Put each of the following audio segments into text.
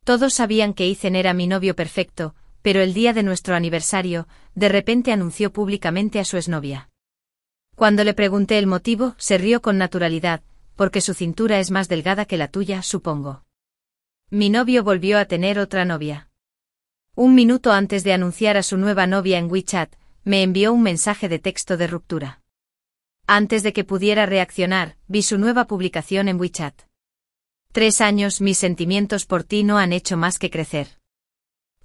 Todos sabían que Ethan era mi novio perfecto, pero el día de nuestro aniversario, de repente anunció públicamente a su exnovia. Cuando le pregunté el motivo, se rió con naturalidad, porque su cintura es más delgada que la tuya, supongo. Mi novio volvió a tener otra novia. Un minuto antes de anunciar a su nueva novia en WeChat, me envió un mensaje de texto de ruptura. Antes de que pudiera reaccionar, vi su nueva publicación en WeChat. 3 años, mis sentimientos por ti no han hecho más que crecer.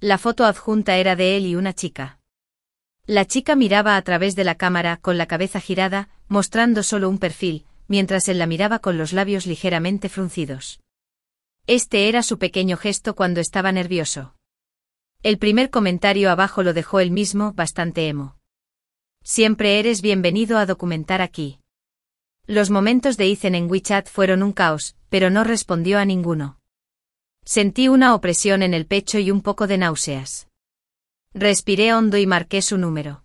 La foto adjunta era de él y una chica. La chica miraba a través de la cámara con la cabeza girada, mostrando solo un perfil, mientras él la miraba con los labios ligeramente fruncidos. Este era su pequeño gesto cuando estaba nervioso. El primer comentario abajo lo dejó él mismo, bastante emo. Siempre eres bienvenido a documentar aquí. Los momentos de Ethan en WeChat fueron un caos, pero no respondió a ninguno. Sentí una opresión en el pecho y un poco de náuseas. Respiré hondo y marqué su número.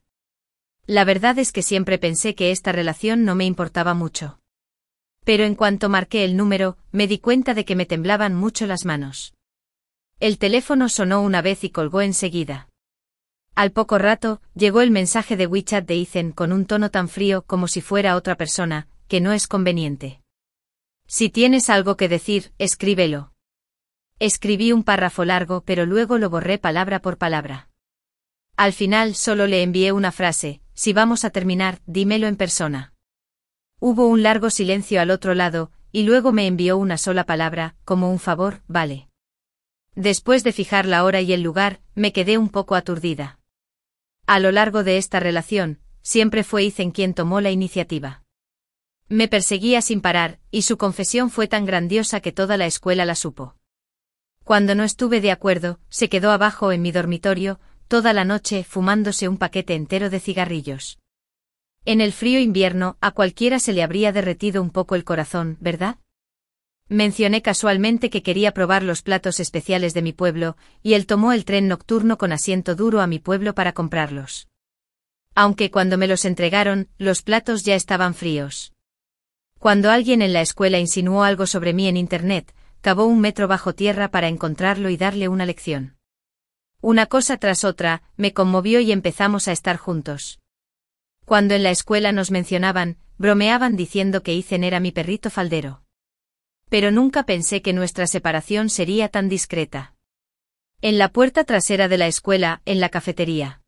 La verdad es que siempre pensé que esta relación no me importaba mucho. Pero en cuanto marqué el número, me di cuenta de que me temblaban mucho las manos. El teléfono sonó una vez y colgó enseguida. Al poco rato, llegó el mensaje de WeChat de Ethan con un tono tan frío como si fuera otra persona, que no es conveniente. Si tienes algo que decir, escríbelo. Escribí un párrafo largo, pero luego lo borré palabra por palabra. Al final solo le envié una frase: si vamos a terminar, dímelo en persona. Hubo un largo silencio al otro lado, y luego me envió una sola palabra, como un favor: vale. Después de fijar la hora y el lugar, me quedé un poco aturdida. A lo largo de esta relación, siempre fue Ethan quien tomó la iniciativa. Me perseguía sin parar, y su confesión fue tan grandiosa que toda la escuela la supo. Cuando no estuve de acuerdo, se quedó abajo en mi dormitorio, toda la noche, fumándose un paquete entero de cigarrillos. En el frío invierno, a cualquiera se le habría derretido un poco el corazón, ¿verdad? Mencioné casualmente que quería probar los platos especiales de mi pueblo, y él tomó el tren nocturno con asiento duro a mi pueblo para comprarlos. Aunque cuando me los entregaron, los platos ya estaban fríos. Cuando alguien en la escuela insinuó algo sobre mí en internet, cavó 1 metro bajo tierra para encontrarlo y darle una lección. Una cosa tras otra, me conmovió y empezamos a estar juntos. Cuando en la escuela nos mencionaban, bromeaban diciendo que Ethan era mi perrito faldero. Pero nunca pensé que nuestra separación sería tan discreta. En la puerta trasera de la escuela, en la cafetería.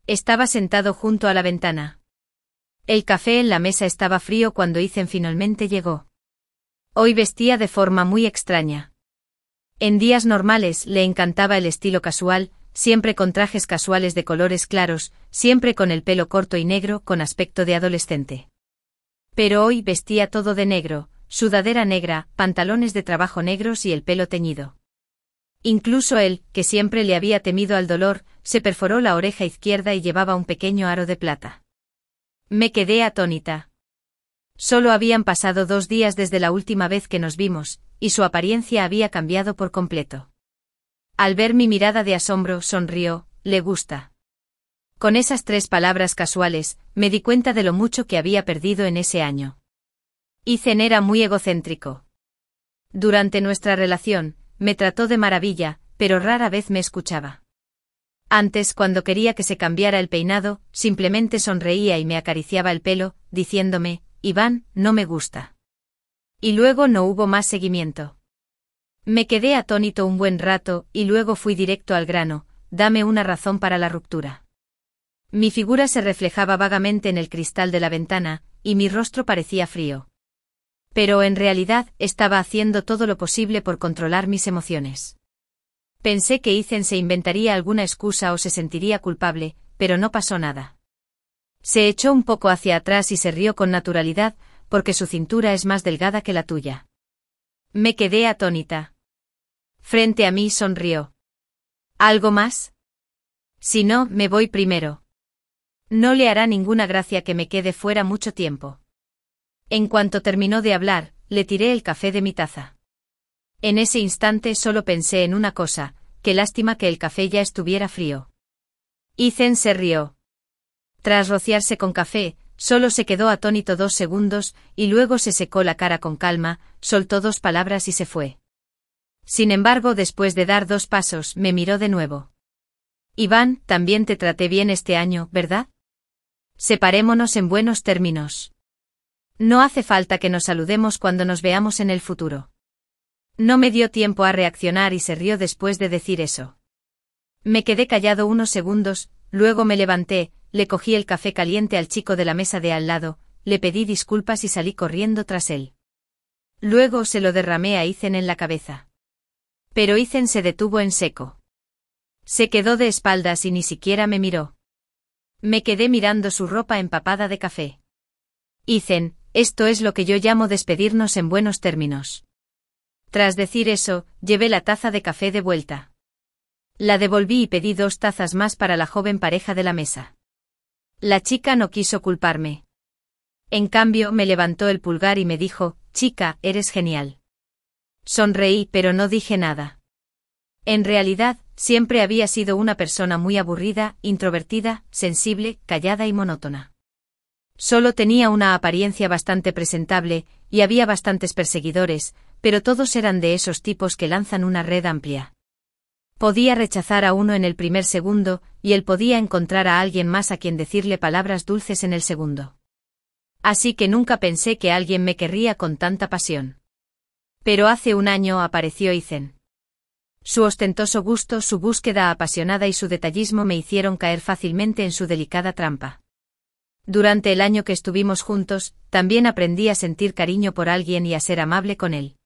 Estaba sentado junto a la ventana. El café en la mesa estaba frío cuando Ethan finalmente llegó. Hoy vestía de forma muy extraña. En días normales le encantaba el estilo casual, siempre con trajes casuales de colores claros, siempre con el pelo corto y negro con aspecto de adolescente. Pero hoy vestía todo de negro, sudadera negra, pantalones de trabajo negros y el pelo teñido. Incluso él, que siempre le había temido al dolor, se perforó la oreja izquierda y llevaba un pequeño aro de plata. Me quedé atónita. Solo habían pasado 2 días desde la última vez que nos vimos, y su apariencia había cambiado por completo. Al ver mi mirada de asombro, sonrió: «¿Le gusta?». Con esas 3 palabras casuales, me di cuenta de lo mucho que había perdido en ese año. Ethan era muy egocéntrico. Durante nuestra relación, me trató de maravilla, pero rara vez me escuchaba. Antes, cuando quería que se cambiara el peinado, simplemente sonreía y me acariciaba el pelo, diciéndome: «Iván, no me gusta». Y luego no hubo más seguimiento. Me quedé atónito un buen rato, y luego fui directo al grano: «Dame una razón para la ruptura». Mi figura se reflejaba vagamente en el cristal de la ventana, y mi rostro parecía frío. Pero en realidad, estaba haciendo todo lo posible por controlar mis emociones. Pensé que Ethan se inventaría alguna excusa o se sentiría culpable, pero no pasó nada. Se echó un poco hacia atrás y se rió con naturalidad, porque su cintura es más delgada que la tuya. Me quedé atónita. Frente a mí sonrió. ¿Algo más? Si no, me voy primero. No le hará ninguna gracia que me quede fuera mucho tiempo. En cuanto terminó de hablar, le tiré el café de mi taza. En ese instante solo pensé en una cosa: qué lástima que el café ya estuviera frío. Ethan se rió. Tras rociarse con café, solo se quedó atónito 2 segundos, y luego se secó la cara con calma, soltó 2 palabras y se fue. Sin embargo, después de dar 2 pasos, me miró de nuevo. Iván, también te traté bien este año, ¿verdad? Separémonos en buenos términos. No hace falta que nos saludemos cuando nos veamos en el futuro. No me dio tiempo a reaccionar y se rió después de decir eso. Me quedé callado unos segundos, luego me levanté, le cogí el café caliente al chico de la mesa de al lado, le pedí disculpas y salí corriendo tras él. Luego se lo derramé a Ethan en la cabeza. Pero Ethan se detuvo en seco. Se quedó de espaldas y ni siquiera me miró. Me quedé mirando su ropa empapada de café. Ethan, esto es lo que yo llamo despedirnos en buenos términos. Tras decir eso, llevé la taza de café de vuelta. La devolví y pedí 2 tazas más para la joven pareja de la mesa. La chica no quiso culparme. En cambio, me levantó el pulgar y me dijo, chica, eres genial. Sonreí, pero no dije nada. En realidad, siempre había sido una persona muy aburrida, introvertida, sensible, callada y monótona. Solo tenía una apariencia bastante presentable, y había bastantes perseguidores, pero todos eran de esos tipos que lanzan una red amplia. Podía rechazar a uno en el primer segundo, y él podía encontrar a alguien más a quien decirle palabras dulces en el segundo. Así que nunca pensé que alguien me querría con tanta pasión. Pero hace un año apareció Ethan. Su ostentoso gusto, su búsqueda apasionada y su detallismo me hicieron caer fácilmente en su delicada trampa. Durante el año que estuvimos juntos, también aprendí a sentir cariño por alguien y a ser amable con él.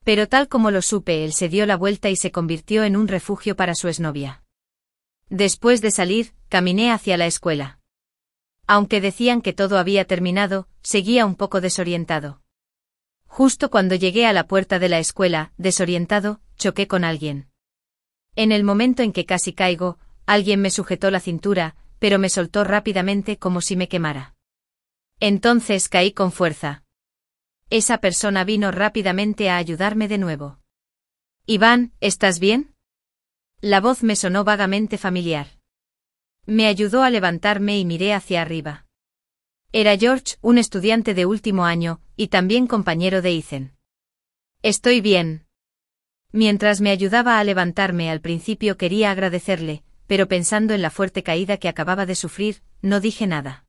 Pero tal como lo supe, él se dio la vuelta y se convirtió en un refugio para su exnovia. Después de salir, caminé hacia la escuela. Aunque decían que todo había terminado, seguía un poco desorientado. Justo cuando llegué a la puerta de la escuela, desorientado, choqué con alguien. En el momento en que casi caigo, alguien me sujetó la cintura, pero me soltó rápidamente como si me quemara. Entonces caí con fuerza. Esa persona vino rápidamente a ayudarme de nuevo. Iván, ¿estás bien? La voz me sonó vagamente familiar. Me ayudó a levantarme y miré hacia arriba. Era George, un estudiante de último año, y también compañero de Ethan. Estoy bien. Mientras me ayudaba a levantarme, al principio quería agradecerle, pero pensando en la fuerte caída que acababa de sufrir, no dije nada.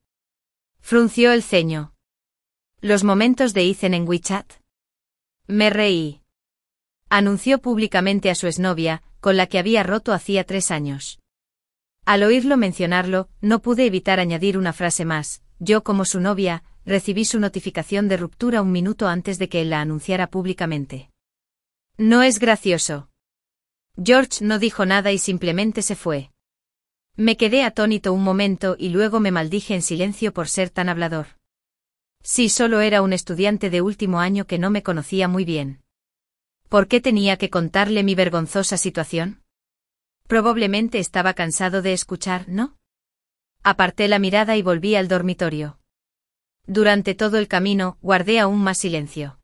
Frunció el ceño. ¿Los momentos de Ethan en WeChat? Me reí. Anunció públicamente a su exnovia, con la que había roto hacía 3 años. Al oírlo mencionarlo, no pude evitar añadir una frase más. Yo, como su novia, recibí su notificación de ruptura 1 minuto antes de que él la anunciara públicamente. No es gracioso. George no dijo nada y simplemente se fue. Me quedé atónito un momento y luego me maldije en silencio por ser tan hablador. Si solo era un estudiante de último año que no me conocía muy bien. ¿Por qué tenía que contarle mi vergonzosa situación? Probablemente estaba cansado de escuchar, ¿no? Aparté la mirada y volví al dormitorio. Durante todo el camino, guardé aún más silencio.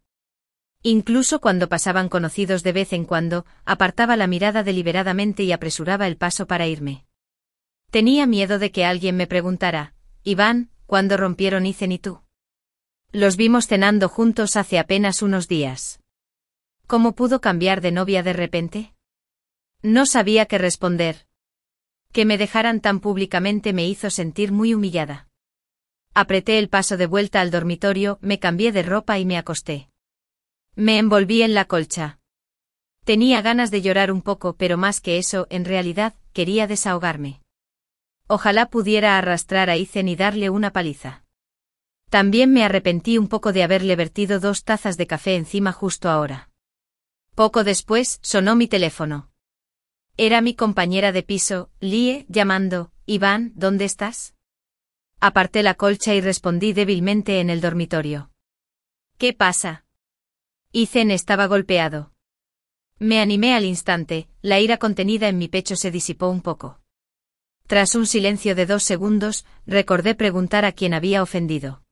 Incluso cuando pasaban conocidos de vez en cuando, apartaba la mirada deliberadamente y apresuraba el paso para irme. Tenía miedo de que alguien me preguntara, Iván, ¿cuándo rompieron Ethan y tú? Los vimos cenando juntos hace apenas unos días. ¿Cómo pudo cambiar de novia de repente? No sabía qué responder. Que me dejaran tan públicamente me hizo sentir muy humillada. Apreté el paso de vuelta al dormitorio, me cambié de ropa y me acosté. Me envolví en la colcha. Tenía ganas de llorar un poco, pero más que eso, en realidad, quería desahogarme. Ojalá pudiera arrastrar a Ethan y darle una paliza. También me arrepentí un poco de haberle vertido 2 tazas de café encima justo ahora. Poco después, sonó mi teléfono. Era mi compañera de piso, Lie, llamando, Iván, ¿dónde estás? Aparté la colcha y respondí débilmente en el dormitorio. ¿Qué pasa? Ethan estaba golpeado. Me animé al instante, la ira contenida en mi pecho se disipó un poco. Tras un silencio de 2 segundos, recordé preguntar a quién había ofendido.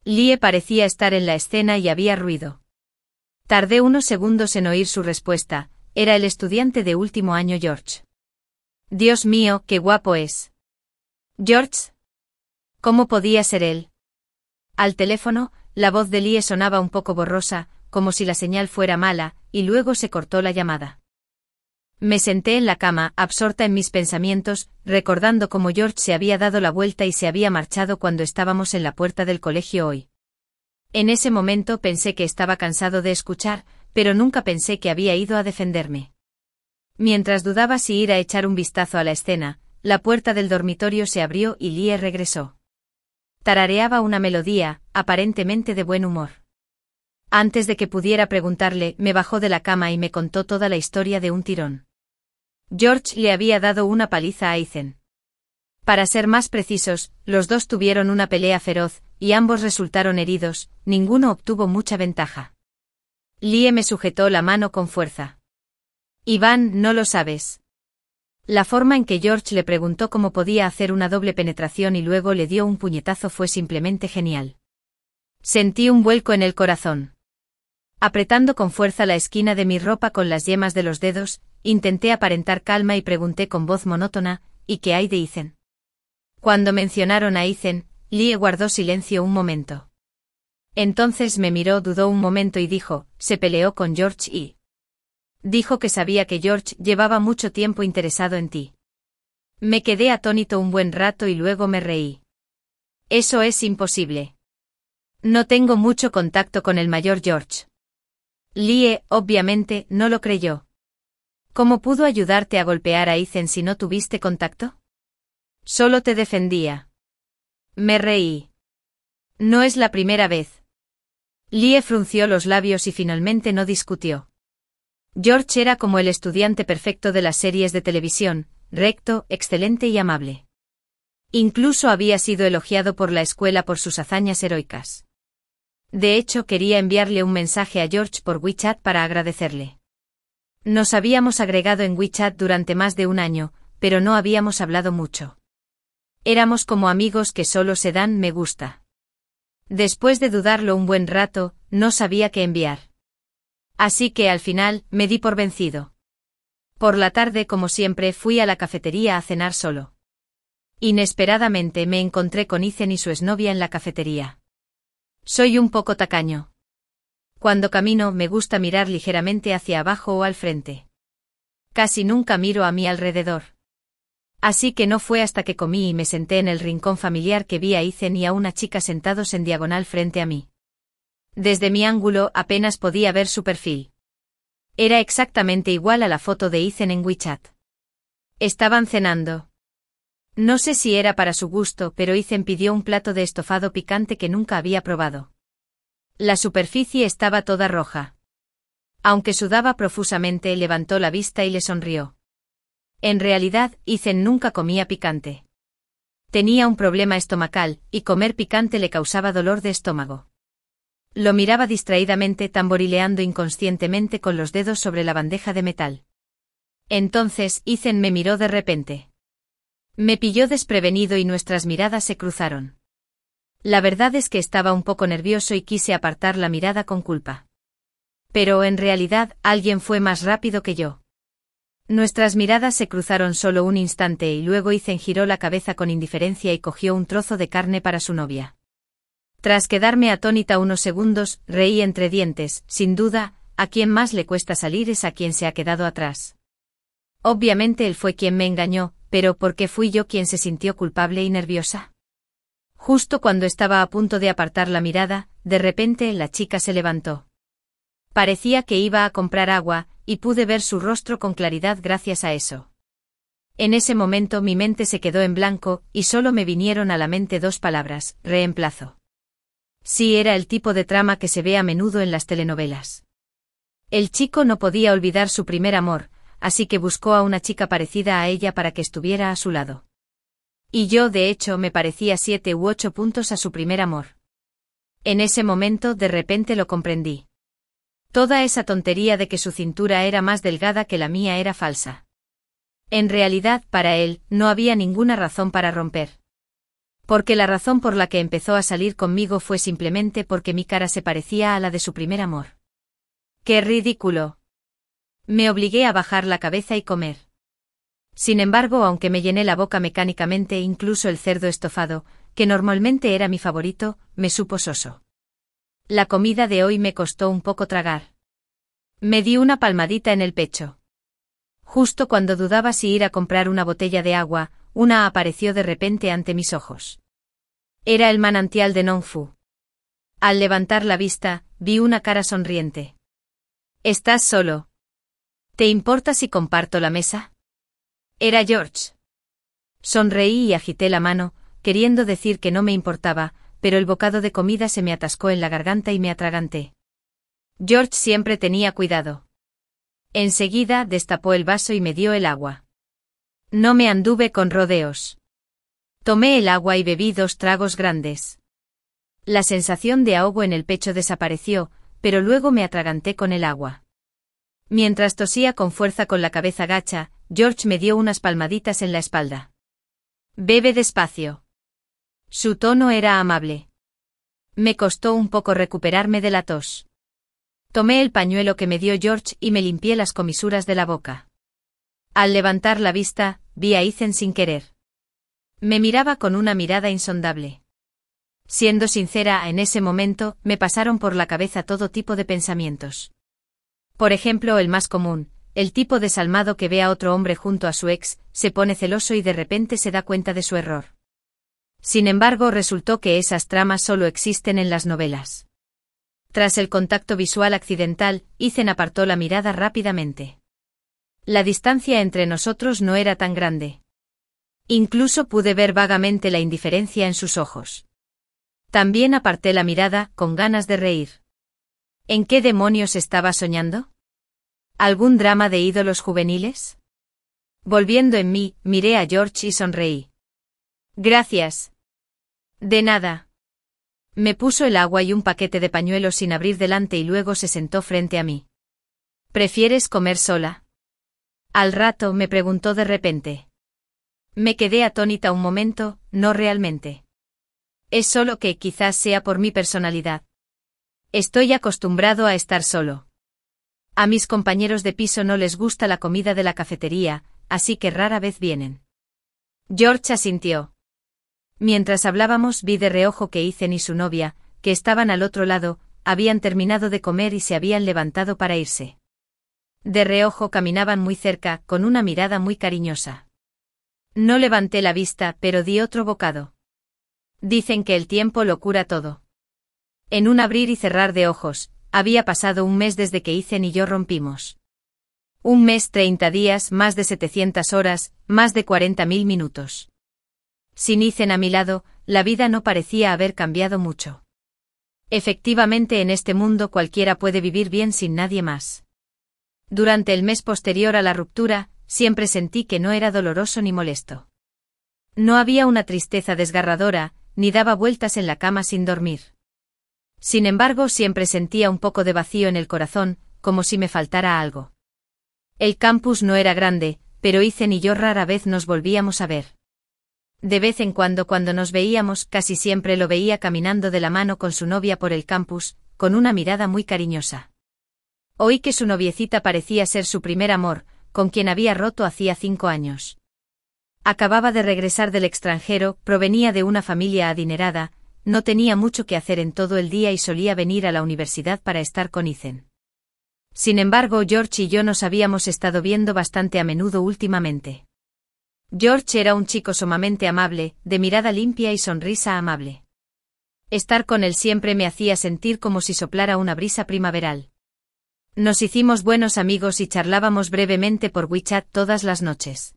Lie parecía estar en la escena y había ruido. Tardé unos segundos en oír su respuesta. Era el estudiante de último año George. Dios mío, qué guapo es. ¿George? ¿Cómo podía ser él? Al teléfono, la voz de Lie sonaba un poco borrosa, como si la señal fuera mala, y luego se cortó la llamada. Me senté en la cama, absorta en mis pensamientos, recordando cómo George se había dado la vuelta y se había marchado cuando estábamos en la puerta del colegio hoy. En ese momento pensé que estaba cansado de escuchar, pero nunca pensé que había ido a defenderme. Mientras dudaba si ir a echar un vistazo a la escena, la puerta del dormitorio se abrió y Lie regresó. Tarareaba una melodía, aparentemente de buen humor. Antes de que pudiera preguntarle, me bajó de la cama y me contó toda la historia de un tirón. George le había dado una paliza a Ethan. Para ser más precisos, los dos tuvieron una pelea feroz, y ambos resultaron heridos, ninguno obtuvo mucha ventaja. Lie me sujetó la mano con fuerza. Iván, no lo sabes. La forma en que George le preguntó cómo podía hacer una doble penetración y luego le dio un puñetazo fue simplemente genial. Sentí un vuelco en el corazón. Apretando con fuerza la esquina de mi ropa con las yemas de los dedos, intenté aparentar calma y pregunté con voz monótona, ¿y qué hay de Ethan? Cuando mencionaron a Ethan, Lie guardó silencio un momento. Entonces me miró, dudó un momento y dijo, se peleó con George y... Dijo que sabía que George llevaba mucho tiempo interesado en ti. Me quedé atónito un buen rato y luego me reí. Eso es imposible. No tengo mucho contacto con el mayor George. Lie, obviamente, no lo creyó. ¿Cómo pudo ayudarte a golpear a Ethan si no tuviste contacto? Solo te defendía. Me reí. No es la primera vez. Lie frunció los labios y finalmente no discutió. George era como el estudiante perfecto de las series de televisión, recto, excelente y amable. Incluso había sido elogiado por la escuela por sus hazañas heroicas. De hecho, quería enviarle un mensaje a George por WeChat para agradecerle. Nos habíamos agregado en WeChat durante más de un año, pero no habíamos hablado mucho. Éramos como amigos que solo se dan me gusta. Después de dudarlo un buen rato, no sabía qué enviar. Así que al final, me di por vencido. Por la tarde, como siempre, fui a la cafetería a cenar solo. Inesperadamente me encontré con Ethan y su exnovia en la cafetería. Soy un poco tacaño. Cuando camino me gusta mirar ligeramente hacia abajo o al frente. Casi nunca miro a mi alrededor. Así que no fue hasta que comí y me senté en el rincón familiar que vi a Ethan y a una chica sentados en diagonal frente a mí. Desde mi ángulo apenas podía ver su perfil. Era exactamente igual a la foto de Ethan en WeChat. Estaban cenando. No sé si era para su gusto, pero Ethan pidió un plato de estofado picante que nunca había probado. La superficie estaba toda roja. Aunque sudaba profusamente, levantó la vista y le sonrió. En realidad, Ethan nunca comía picante. Tenía un problema estomacal, y comer picante le causaba dolor de estómago. Lo miraba distraídamente, tamborileando inconscientemente con los dedos sobre la bandeja de metal. Entonces, Ethan me miró de repente. Me pilló desprevenido y nuestras miradas se cruzaron. La verdad es que estaba un poco nervioso y quise apartar la mirada con culpa. Pero en realidad, alguien fue más rápido que yo. Nuestras miradas se cruzaron solo un instante y luego Ethan giró la cabeza con indiferencia y cogió un trozo de carne para su novia. Tras quedarme atónita unos segundos, reí entre dientes, sin duda, a quien más le cuesta salir es a quien se ha quedado atrás. Obviamente él fue quien me engañó, pero ¿por qué fui yo quien se sintió culpable y nerviosa? Justo cuando estaba a punto de apartar la mirada, de repente la chica se levantó. Parecía que iba a comprar agua, y pude ver su rostro con claridad gracias a eso. En ese momento mi mente se quedó en blanco, y solo me vinieron a la mente dos palabras, reemplazo. Sí, era el tipo de trama que se ve a menudo en las telenovelas. El chico no podía olvidar su primer amor, así que buscó a una chica parecida a ella para que estuviera a su lado. Y yo, de hecho, me parecía 7 u 8 puntos a su primer amor. En ese momento, de repente lo comprendí. Toda esa tontería de que su cintura era más delgada que la mía era falsa. En realidad, para él, no había ninguna razón para romper. Porque la razón por la que empezó a salir conmigo fue simplemente porque mi cara se parecía a la de su primer amor. ¡Qué ridículo! Me obligué a bajar la cabeza y comer. Sin embargo, aunque me llené la boca mecánicamente, incluso el cerdo estofado, que normalmente era mi favorito, me supo soso. La comida de hoy me costó un poco tragar. Me di una palmadita en el pecho. Justo cuando dudaba si ir a comprar una botella de agua, una apareció de repente ante mis ojos. Era el manantial de Nongfu. Al levantar la vista, vi una cara sonriente. ¿Estás solo? ¿Te importa si comparto la mesa? Era George. Sonreí y agité la mano, queriendo decir que no me importaba, pero el bocado de comida se me atascó en la garganta y me atraganté. George siempre tenía cuidado. Enseguida destapó el vaso y me dio el agua. No me anduve con rodeos. Tomé el agua y bebí 2 tragos grandes. La sensación de ahogo en el pecho desapareció, pero luego me atraganté con el agua. Mientras tosía con fuerza con la cabeza gacha, George me dio unas palmaditas en la espalda. Bebe despacio. Su tono era amable. Me costó un poco recuperarme de la tos. Tomé el pañuelo que me dio George y me limpié las comisuras de la boca. Al levantar la vista, vi a Ethan sin querer. Me miraba con una mirada insondable. Siendo sincera, en ese momento, me pasaron por la cabeza todo tipo de pensamientos. Por ejemplo, el más común, el tipo desalmado que ve a otro hombre junto a su ex, se pone celoso y de repente se da cuenta de su error. Sin embargo, resultó que esas tramas solo existen en las novelas. Tras el contacto visual accidental, Ethan apartó la mirada rápidamente. La distancia entre nosotros no era tan grande. Incluso pude ver vagamente la indiferencia en sus ojos. También aparté la mirada, con ganas de reír. ¿En qué demonios estaba soñando? ¿Algún drama de ídolos juveniles? Volviendo en mí, miré a George y sonreí. Gracias. De nada. Me puso el agua y un paquete de pañuelos sin abrir delante y luego se sentó frente a mí. ¿Prefieres comer sola? Al rato me preguntó de repente. Me quedé atónita un momento, no realmente. Es solo que quizás sea por mi personalidad. Estoy acostumbrado a estar solo. A mis compañeros de piso no les gusta la comida de la cafetería, así que rara vez vienen. George asintió. Mientras hablábamos vi de reojo que Ethan y su novia, que estaban al otro lado, habían terminado de comer y se habían levantado para irse. De reojo caminaban muy cerca, con una mirada muy cariñosa. No levanté la vista, pero di otro bocado. Dicen que el tiempo lo cura todo. En un abrir y cerrar de ojos, había pasado un mes desde que Ethan y yo rompimos. Un mes, 30 días, más de 700 horas, más de 40.000 minutos. Sin Ethan a mi lado, la vida no parecía haber cambiado mucho. Efectivamente, en este mundo cualquiera puede vivir bien sin nadie más. Durante el mes posterior a la ruptura, siempre sentí que no era doloroso ni molesto. No había una tristeza desgarradora, ni daba vueltas en la cama sin dormir. Sin embargo, siempre sentía un poco de vacío en el corazón, como si me faltara algo. El campus no era grande, pero Ethan y yo rara vez nos volvíamos a ver. De vez en cuando nos veíamos, casi siempre lo veía caminando de la mano con su novia por el campus, con una mirada muy cariñosa. Oí que su noviecita parecía ser su primer amor, con quien había roto hacía 5 años. Acababa de regresar del extranjero, provenía de una familia adinerada, no tenía mucho que hacer en todo el día y solía venir a la universidad para estar con Ethan. Sin embargo, George y yo nos habíamos estado viendo bastante a menudo últimamente. George era un chico sumamente amable, de mirada limpia y sonrisa amable. Estar con él siempre me hacía sentir como si soplara una brisa primaveral. Nos hicimos buenos amigos y charlábamos brevemente por WeChat todas las noches.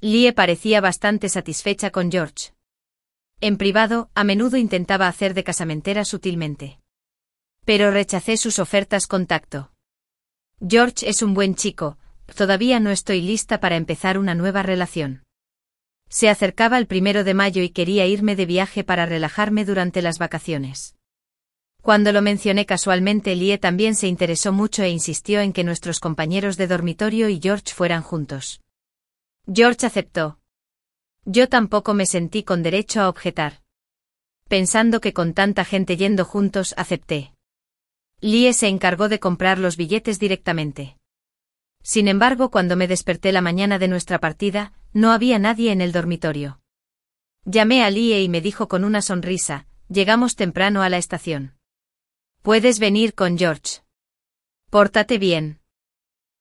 Lie parecía bastante satisfecha con George. En privado, a menudo intentaba hacer de casamentera sutilmente. Pero rechacé sus ofertas con tacto. George es un buen chico, todavía no estoy lista para empezar una nueva relación. Se acercaba el 1 de mayo y quería irme de viaje para relajarme durante las vacaciones. Cuando lo mencioné casualmente, Lie también se interesó mucho e insistió en que nuestros compañeros de dormitorio y George fueran juntos. George aceptó. Yo tampoco me sentí con derecho a objetar. Pensando que con tanta gente yendo juntos, acepté. Lie se encargó de comprar los billetes directamente. Sin embargo, cuando me desperté la mañana de nuestra partida, no había nadie en el dormitorio. Llamé a Lie y me dijo con una sonrisa, llegamos temprano a la estación. Puedes venir con George. Pórtate bien.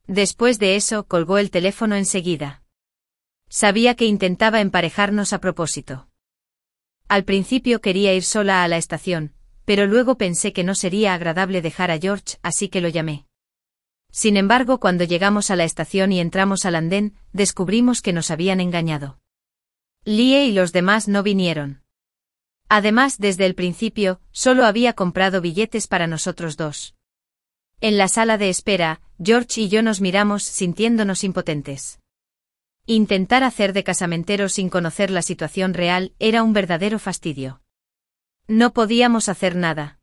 Después de eso, colgó el teléfono enseguida. Sabía que intentaba emparejarnos a propósito. Al principio quería ir sola a la estación, pero luego pensé que no sería agradable dejar a George, así que lo llamé. Sin embargo, cuando llegamos a la estación y entramos al andén, descubrimos que nos habían engañado. Lie y los demás no vinieron. Además, desde el principio, solo había comprado billetes para nosotros dos. En la sala de espera, George y yo nos miramos sintiéndonos impotentes. Intentar hacer de casamenteros sin conocer la situación real era un verdadero fastidio. No podíamos hacer nada.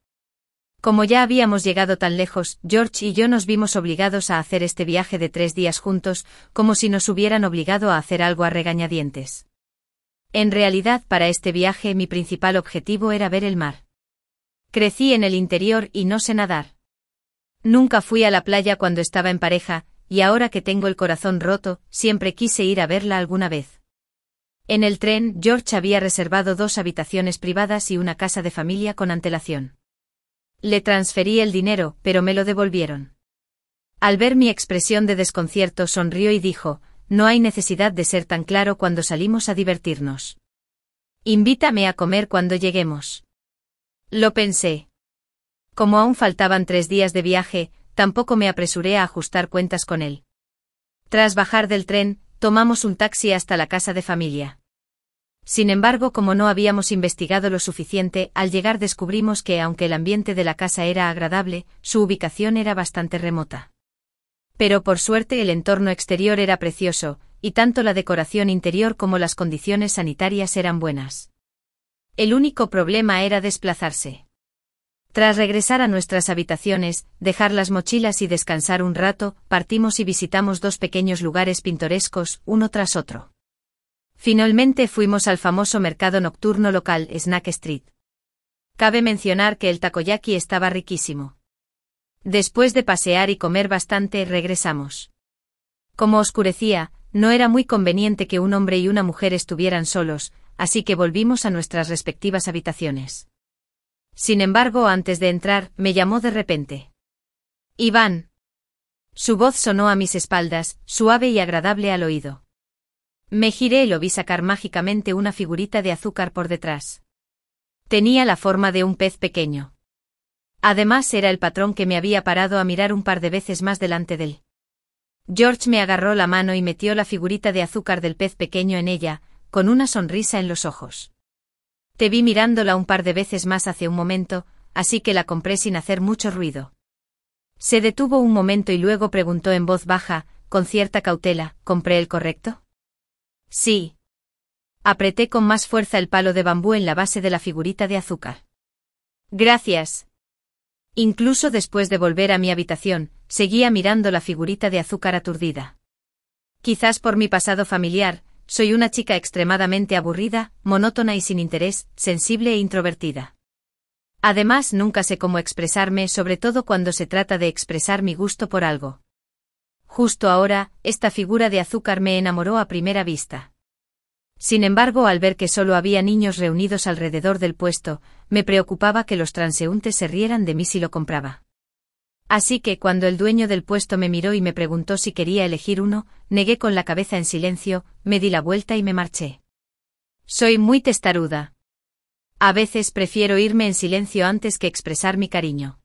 Como ya habíamos llegado tan lejos, George y yo nos vimos obligados a hacer este viaje de 3 días juntos, como si nos hubieran obligado a hacer algo a regañadientes. En realidad, para este viaje mi principal objetivo era ver el mar. Crecí en el interior y no sé nadar. Nunca fui a la playa cuando estaba en pareja, y ahora que tengo el corazón roto, siempre quise ir a verla alguna vez. En el tren, George había reservado 2 habitaciones privadas y una casa de familia con antelación. Le transferí el dinero, pero me lo devolvieron. Al ver mi expresión de desconcierto, sonrió y dijo: no hay necesidad de ser tan claro cuando salimos a divertirnos. Invítame a comer cuando lleguemos. Lo pensé. Como aún faltaban 3 días de viaje, tampoco me apresuré a ajustar cuentas con él. Tras bajar del tren, tomamos un taxi hasta la casa de familia. Sin embargo, como no habíamos investigado lo suficiente, al llegar descubrimos que, aunque el ambiente de la casa era agradable, su ubicación era bastante remota. Pero por suerte el entorno exterior era precioso, y tanto la decoración interior como las condiciones sanitarias eran buenas. El único problema era desplazarse. Tras regresar a nuestras habitaciones, dejar las mochilas y descansar un rato, partimos y visitamos 2 pequeños lugares pintorescos, uno tras otro. Finalmente fuimos al famoso mercado nocturno local, Snack Street. Cabe mencionar que el takoyaki estaba riquísimo. Después de pasear y comer bastante, regresamos. Como oscurecía, no era muy conveniente que un hombre y una mujer estuvieran solos, así que volvimos a nuestras respectivas habitaciones. Sin embargo, antes de entrar, me llamó de repente. Iván. Su voz sonó a mis espaldas, suave y agradable al oído. Me giré y lo vi sacar mágicamente una figurita de azúcar por detrás. Tenía la forma de un pez pequeño. Además, era el patrón que me había parado a mirar un par de veces más delante de él. George me agarró la mano y metió la figurita de azúcar del pez pequeño en ella, con una sonrisa en los ojos. Te vi mirándola un par de veces más hace un momento, así que la compré sin hacer mucho ruido. Se detuvo un momento y luego preguntó en voz baja, con cierta cautela: ¿compré el correcto? Sí. Apreté con más fuerza el palo de bambú en la base de la figurita de azúcar. Gracias. Incluso después de volver a mi habitación, seguía mirando la figurita de azúcar aturdida. Quizás por mi pasado familiar, soy una chica extremadamente aburrida, monótona y sin interés, sensible e introvertida. Además, nunca sé cómo expresarme, sobre todo cuando se trata de expresar mi gusto por algo. Justo ahora, esta figura de azúcar me enamoró a primera vista. Sin embargo, al ver que solo había niños reunidos alrededor del puesto, me preocupaba que los transeúntes se rieran de mí si lo compraba. Así que cuando el dueño del puesto me miró y me preguntó si quería elegir uno, negué con la cabeza en silencio, me di la vuelta y me marché. Soy muy testaruda. A veces prefiero irme en silencio antes que expresar mi cariño.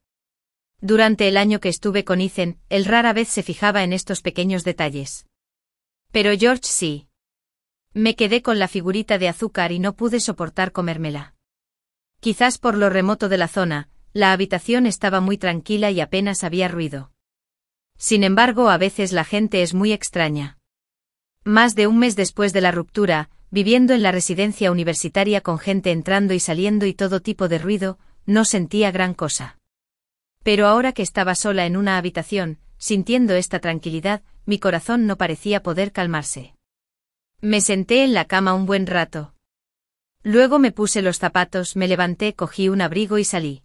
Durante el año que estuve con Ethan, él rara vez se fijaba en estos pequeños detalles. Pero George sí. Me quedé con la figurita de azúcar y no pude soportar comérmela. Quizás por lo remoto de la zona, la habitación estaba muy tranquila y apenas había ruido. Sin embargo, a veces la gente es muy extraña. Más de un mes después de la ruptura, viviendo en la residencia universitaria con gente entrando y saliendo y todo tipo de ruido, no sentía gran cosa. Pero ahora que estaba sola en una habitación, sintiendo esta tranquilidad, mi corazón no parecía poder calmarse. Me senté en la cama un buen rato. Luego me puse los zapatos, me levanté, cogí un abrigo y salí.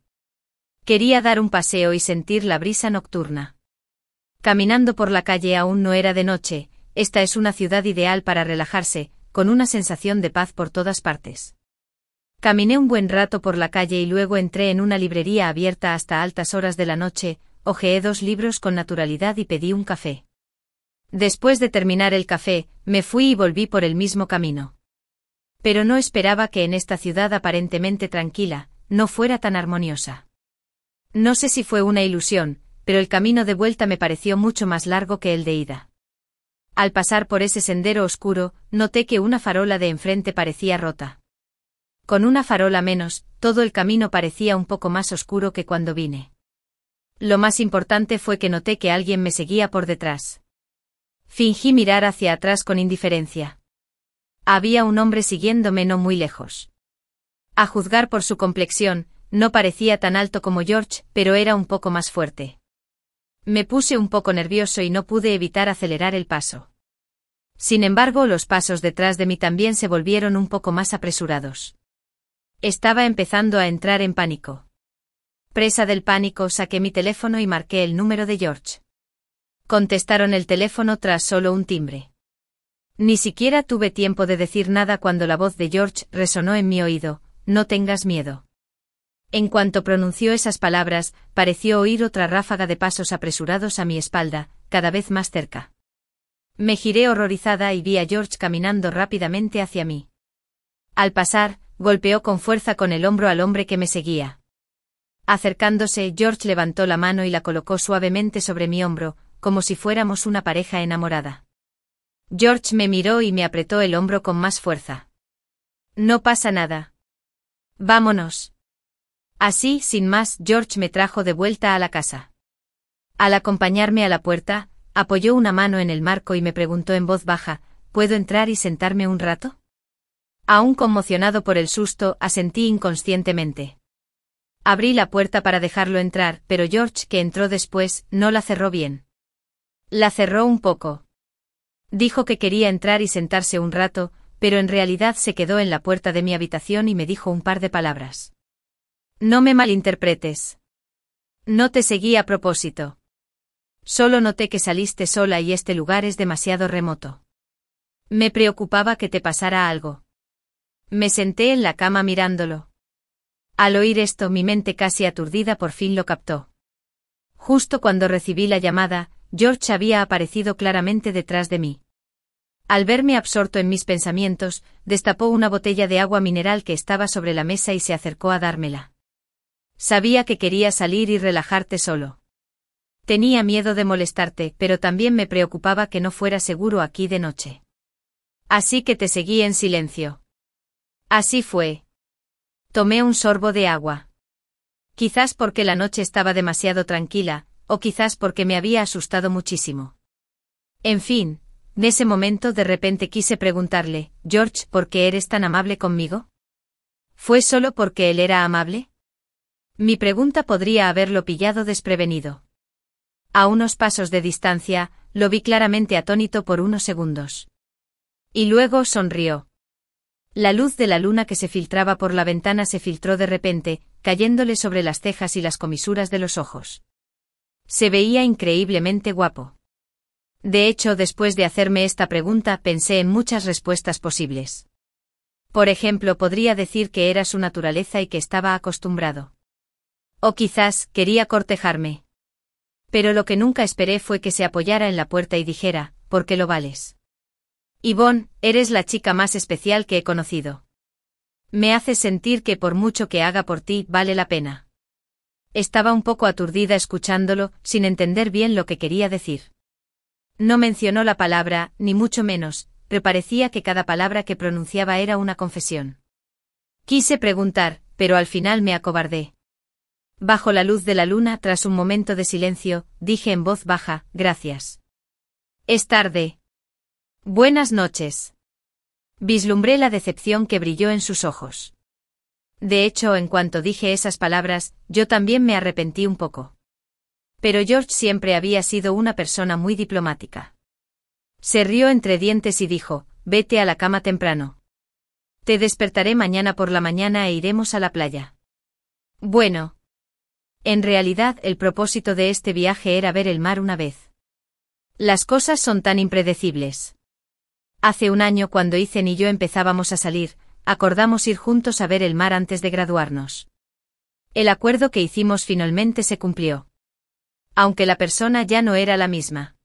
Quería dar un paseo y sentir la brisa nocturna. Caminando por la calle aún no era de noche, esta es una ciudad ideal para relajarse, con una sensación de paz por todas partes. Caminé un buen rato por la calle y luego entré en una librería abierta hasta altas horas de la noche, hojeé 2 libros con naturalidad y pedí un café. Después de terminar el café, me fui y volví por el mismo camino. Pero no esperaba que en esta ciudad aparentemente tranquila, no fuera tan armoniosa. No sé si fue una ilusión, pero el camino de vuelta me pareció mucho más largo que el de ida. Al pasar por ese sendero oscuro, noté que una farola de enfrente parecía rota. Con una farola menos, todo el camino parecía un poco más oscuro que cuando vine. Lo más importante fue que noté que alguien me seguía por detrás. Fingí mirar hacia atrás con indiferencia. Había un hombre siguiéndome no muy lejos. A juzgar por su complexión, no parecía tan alto como George, pero era un poco más fuerte. Me puse un poco nervioso y no pude evitar acelerar el paso. Sin embargo, los pasos detrás de mí también se volvieron un poco más apresurados. Estaba empezando a entrar en pánico. Presa del pánico, saqué mi teléfono y marqué el número de George. Contestaron el teléfono tras solo un timbre. Ni siquiera tuve tiempo de decir nada cuando la voz de George resonó en mi oído: no tengas miedo. En cuanto pronunció esas palabras, pareció oír otra ráfaga de pasos apresurados a mi espalda, cada vez más cerca. Me giré horrorizada y vi a George caminando rápidamente hacia mí. Al pasar, golpeó con fuerza con el hombro al hombre que me seguía. Acercándose, George levantó la mano y la colocó suavemente sobre mi hombro, como si fuéramos una pareja enamorada. George me miró y me apretó el hombro con más fuerza. No pasa nada. Vámonos. Así, sin más, George me trajo de vuelta a la casa. Al acompañarme a la puerta, apoyó una mano en el marco y me preguntó en voz baja: ¿puedo entrar y sentarme un rato? Aún conmocionado por el susto, asentí inconscientemente. Abrí la puerta para dejarlo entrar, pero George, que entró después, no la cerró bien. La cerró un poco. Dijo que quería entrar y sentarse un rato, pero en realidad se quedó en la puerta de mi habitación y me dijo un par de palabras. No me malinterpretes. No te seguí a propósito. Solo noté que saliste sola y este lugar es demasiado remoto. Me preocupaba que te pasara algo. Me senté en la cama mirándolo. Al oír esto, mi mente casi aturdida por fin lo captó. Justo cuando recibí la llamada, George había aparecido claramente detrás de mí. Al verme absorto en mis pensamientos, destapó una botella de agua mineral que estaba sobre la mesa y se acercó a dármela. Sabía que quería salir y relajarte solo. Tenía miedo de molestarte, pero también me preocupaba que no fuera seguro aquí de noche. Así que te seguí en silencio. Así fue. Tomé un sorbo de agua. Quizás porque la noche estaba demasiado tranquila, o quizás porque me había asustado muchísimo. En fin, en ese momento de repente quise preguntarle: George, ¿por qué eres tan amable conmigo? ¿Fue solo porque él era amable? Mi pregunta podría haberlo pillado desprevenido. A unos pasos de distancia, lo vi claramente atónito por unos segundos. Y luego sonrió. La luz de la luna que se filtraba por la ventana se filtró de repente, cayéndole sobre las cejas y las comisuras de los ojos. Se veía increíblemente guapo. De hecho, después de hacerme esta pregunta, pensé en muchas respuestas posibles. Por ejemplo, podría decir que era su naturaleza y que estaba acostumbrado. O quizás, quería cortejarme. Pero lo que nunca esperé fue que se apoyara en la puerta y dijera: «¿Por qué lo vales? Yvonne, eres la chica más especial que he conocido. Me haces sentir que por mucho que haga por ti, vale la pena». Estaba un poco aturdida escuchándolo, sin entender bien lo que quería decir. No mencionó la palabra, ni mucho menos, pero parecía que cada palabra que pronunciaba era una confesión. Quise preguntar, pero al final me acobardé. Bajo la luz de la luna, tras un momento de silencio, dije en voz baja: «Gracias. Es tarde. Buenas noches». Vislumbré la decepción que brilló en sus ojos. De hecho, en cuanto dije esas palabras, yo también me arrepentí un poco. Pero George siempre había sido una persona muy diplomática. Se rió entre dientes y dijo: «Vete a la cama temprano. Te despertaré mañana por la mañana e iremos a la playa». Bueno. En realidad, el propósito de este viaje era ver el mar una vez. Las cosas son tan impredecibles. Hace un año, cuando Ethan y yo empezábamos a salir, acordamos ir juntos a ver el mar antes de graduarnos. El acuerdo que hicimos finalmente se cumplió. Aunque la persona ya no era la misma.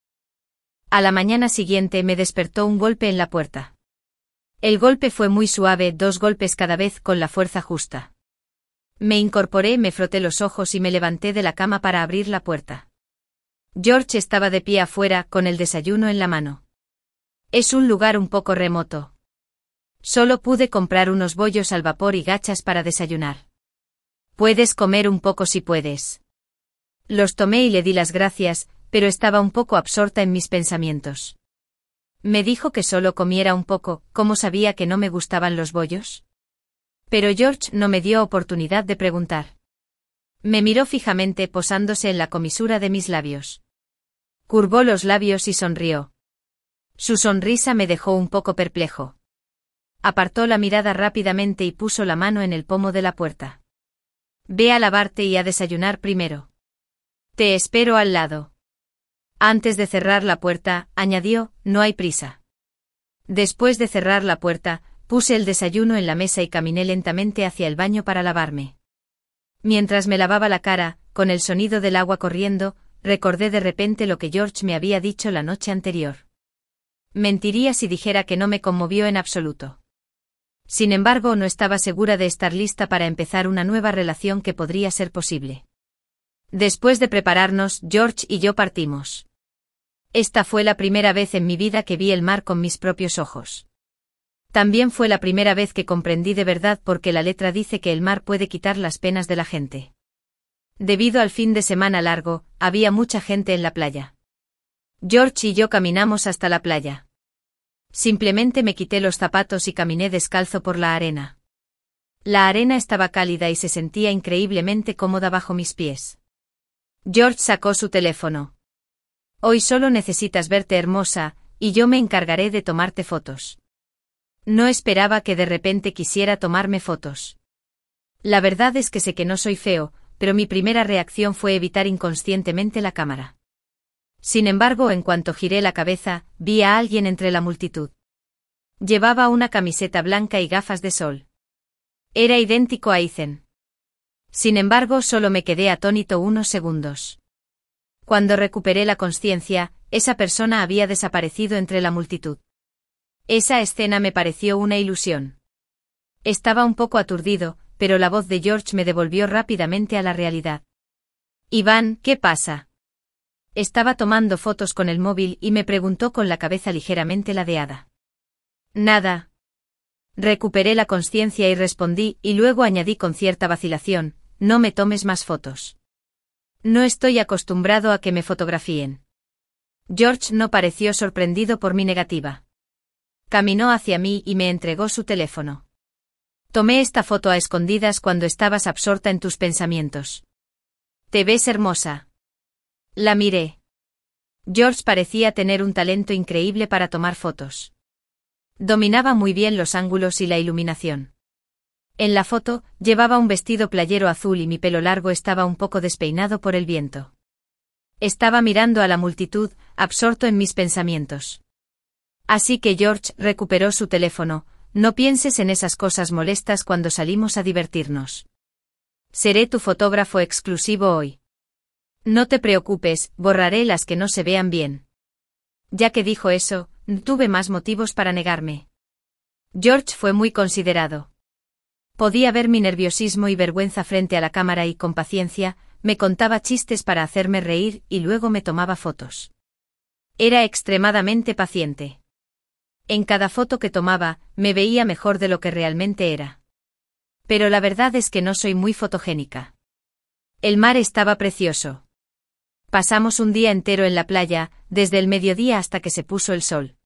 A la mañana siguiente me despertó un golpe en la puerta. El golpe fue muy suave, 2 golpes cada vez con la fuerza justa. Me incorporé, me froté los ojos y me levanté de la cama para abrir la puerta. George estaba de pie afuera, con el desayuno en la mano. Es un lugar un poco remoto. Solo pude comprar unos bollos al vapor y gachas para desayunar. Puedes comer un poco si puedes. Los tomé y le di las gracias, pero estaba un poco absorta en mis pensamientos. Me dijo que solo comiera un poco, ¿cómo sabía que no me gustaban los bollos? Pero George no me dio oportunidad de preguntar. Me miró fijamente posándose en la comisura de mis labios. Curvó los labios y sonrió. Su sonrisa me dejó un poco perplejo. Apartó la mirada rápidamente y puso la mano en el pomo de la puerta. Ve a lavarte y a desayunar primero. Te espero al lado. Antes de cerrar la puerta, añadió, no hay prisa. Después de cerrar la puerta, puse el desayuno en la mesa y caminé lentamente hacia el baño para lavarme. Mientras me lavaba la cara, con el sonido del agua corriendo, recordé de repente lo que George me había dicho la noche anterior. Mentiría si dijera que no me conmovió en absoluto. Sin embargo, no estaba segura de estar lista para empezar una nueva relación que podría ser posible. Después de prepararnos, George y yo partimos. Esta fue la primera vez en mi vida que vi el mar con mis propios ojos. También fue la primera vez que comprendí de verdad por qué la letra dice que el mar puede quitar las penas de la gente. Debido al fin de semana largo, había mucha gente en la playa. George y yo caminamos hasta la playa. Simplemente me quité los zapatos y caminé descalzo por la arena. La arena estaba cálida y se sentía increíblemente cómoda bajo mis pies. George sacó su teléfono. Hoy solo necesitas verte hermosa, y yo me encargaré de tomarte fotos. No esperaba que de repente quisiera tomarme fotos. La verdad es que sé que no soy feo, pero mi primera reacción fue evitar inconscientemente la cámara. Sin embargo, en cuanto giré la cabeza, vi a alguien entre la multitud. Llevaba una camiseta blanca y gafas de sol. Era idéntico a Ethan. Sin embargo, solo me quedé atónito unos segundos. Cuando recuperé la consciencia, esa persona había desaparecido entre la multitud. Esa escena me pareció una ilusión. Estaba un poco aturdido, pero la voz de George me devolvió rápidamente a la realidad. Iván, ¿qué pasa? Estaba tomando fotos con el móvil y me preguntó con la cabeza ligeramente ladeada. Nada. Recuperé la consciencia y respondí, y luego añadí con cierta vacilación, no me tomes más fotos. No estoy acostumbrado a que me fotografíen. George no pareció sorprendido por mi negativa. Caminó hacia mí y me entregó su teléfono. Tomé esta foto a escondidas cuando estabas absorta en tus pensamientos. Te ves hermosa. La miré. George parecía tener un talento increíble para tomar fotos. Dominaba muy bien los ángulos y la iluminación. En la foto, llevaba un vestido playero azul y mi pelo largo estaba un poco despeinado por el viento. Estaba mirando a la multitud, absorto en mis pensamientos. Así que George recuperó su teléfono, no pienses en esas cosas molestas cuando salimos a divertirnos. Seré tu fotógrafo exclusivo hoy. No te preocupes, borraré las que no se vean bien. Ya que dijo eso, tuve más motivos para negarme. George fue muy considerado. Podía ver mi nerviosismo y vergüenza frente a la cámara y con paciencia, me contaba chistes para hacerme reír y luego me tomaba fotos. Era extremadamente paciente. En cada foto que tomaba, me veía mejor de lo que realmente era. Pero la verdad es que no soy muy fotogénica. El mar estaba precioso. Pasamos un día entero en la playa, desde el mediodía hasta que se puso el sol.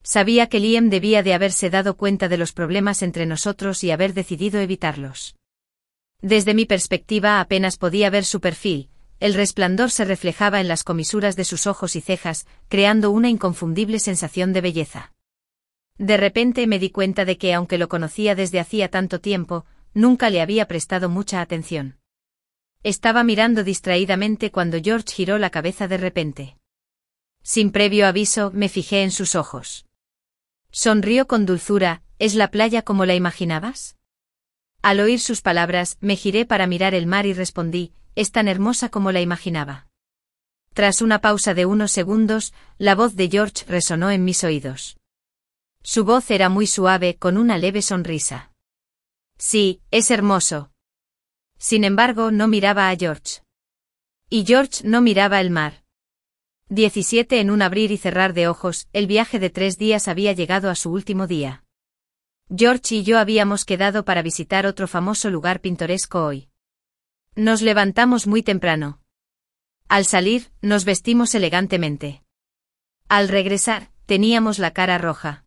Sabía que Liam debía de haberse dado cuenta de los problemas entre nosotros y haber decidido evitarlos. Desde mi perspectiva apenas podía ver su perfil, el resplandor se reflejaba en las comisuras de sus ojos y cejas, creando una inconfundible sensación de belleza. De repente me di cuenta de que, aunque lo conocía desde hacía tanto tiempo, nunca le había prestado mucha atención. Estaba mirando distraídamente cuando George giró la cabeza de repente. Sin previo aviso, me fijé en sus ojos. Sonrió con dulzura, ¿es la playa como la imaginabas? Al oír sus palabras, me giré para mirar el mar y respondí, es tan hermosa como la imaginaba. Tras una pausa de unos segundos, la voz de George resonó en mis oídos. Su voz era muy suave, con una leve sonrisa. Sí, es hermoso. Sin embargo, no miraba a George. Y George no miraba el mar. 17 En un abrir y cerrar de ojos, el viaje de 3 días había llegado a su último día. George y yo habíamos quedado para visitar otro famoso lugar pintoresco hoy. Nos levantamos muy temprano. Al salir, nos vestimos elegantemente. Al regresar, teníamos la cara roja.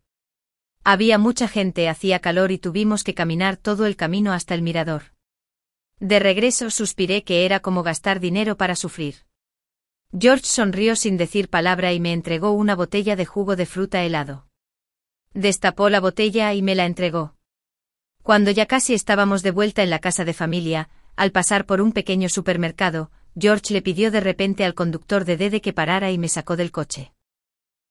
Había mucha gente, hacía calor y tuvimos que caminar todo el camino hasta el mirador. De regreso suspiré que era como gastar dinero para sufrir. George sonrió sin decir palabra y me entregó una botella de jugo de fruta helado. Destapó la botella y me la entregó. Cuando ya casi estábamos de vuelta en la casa de familia, al pasar por un pequeño supermercado, George le pidió de repente al conductor de Dede que parara y me sacó del coche.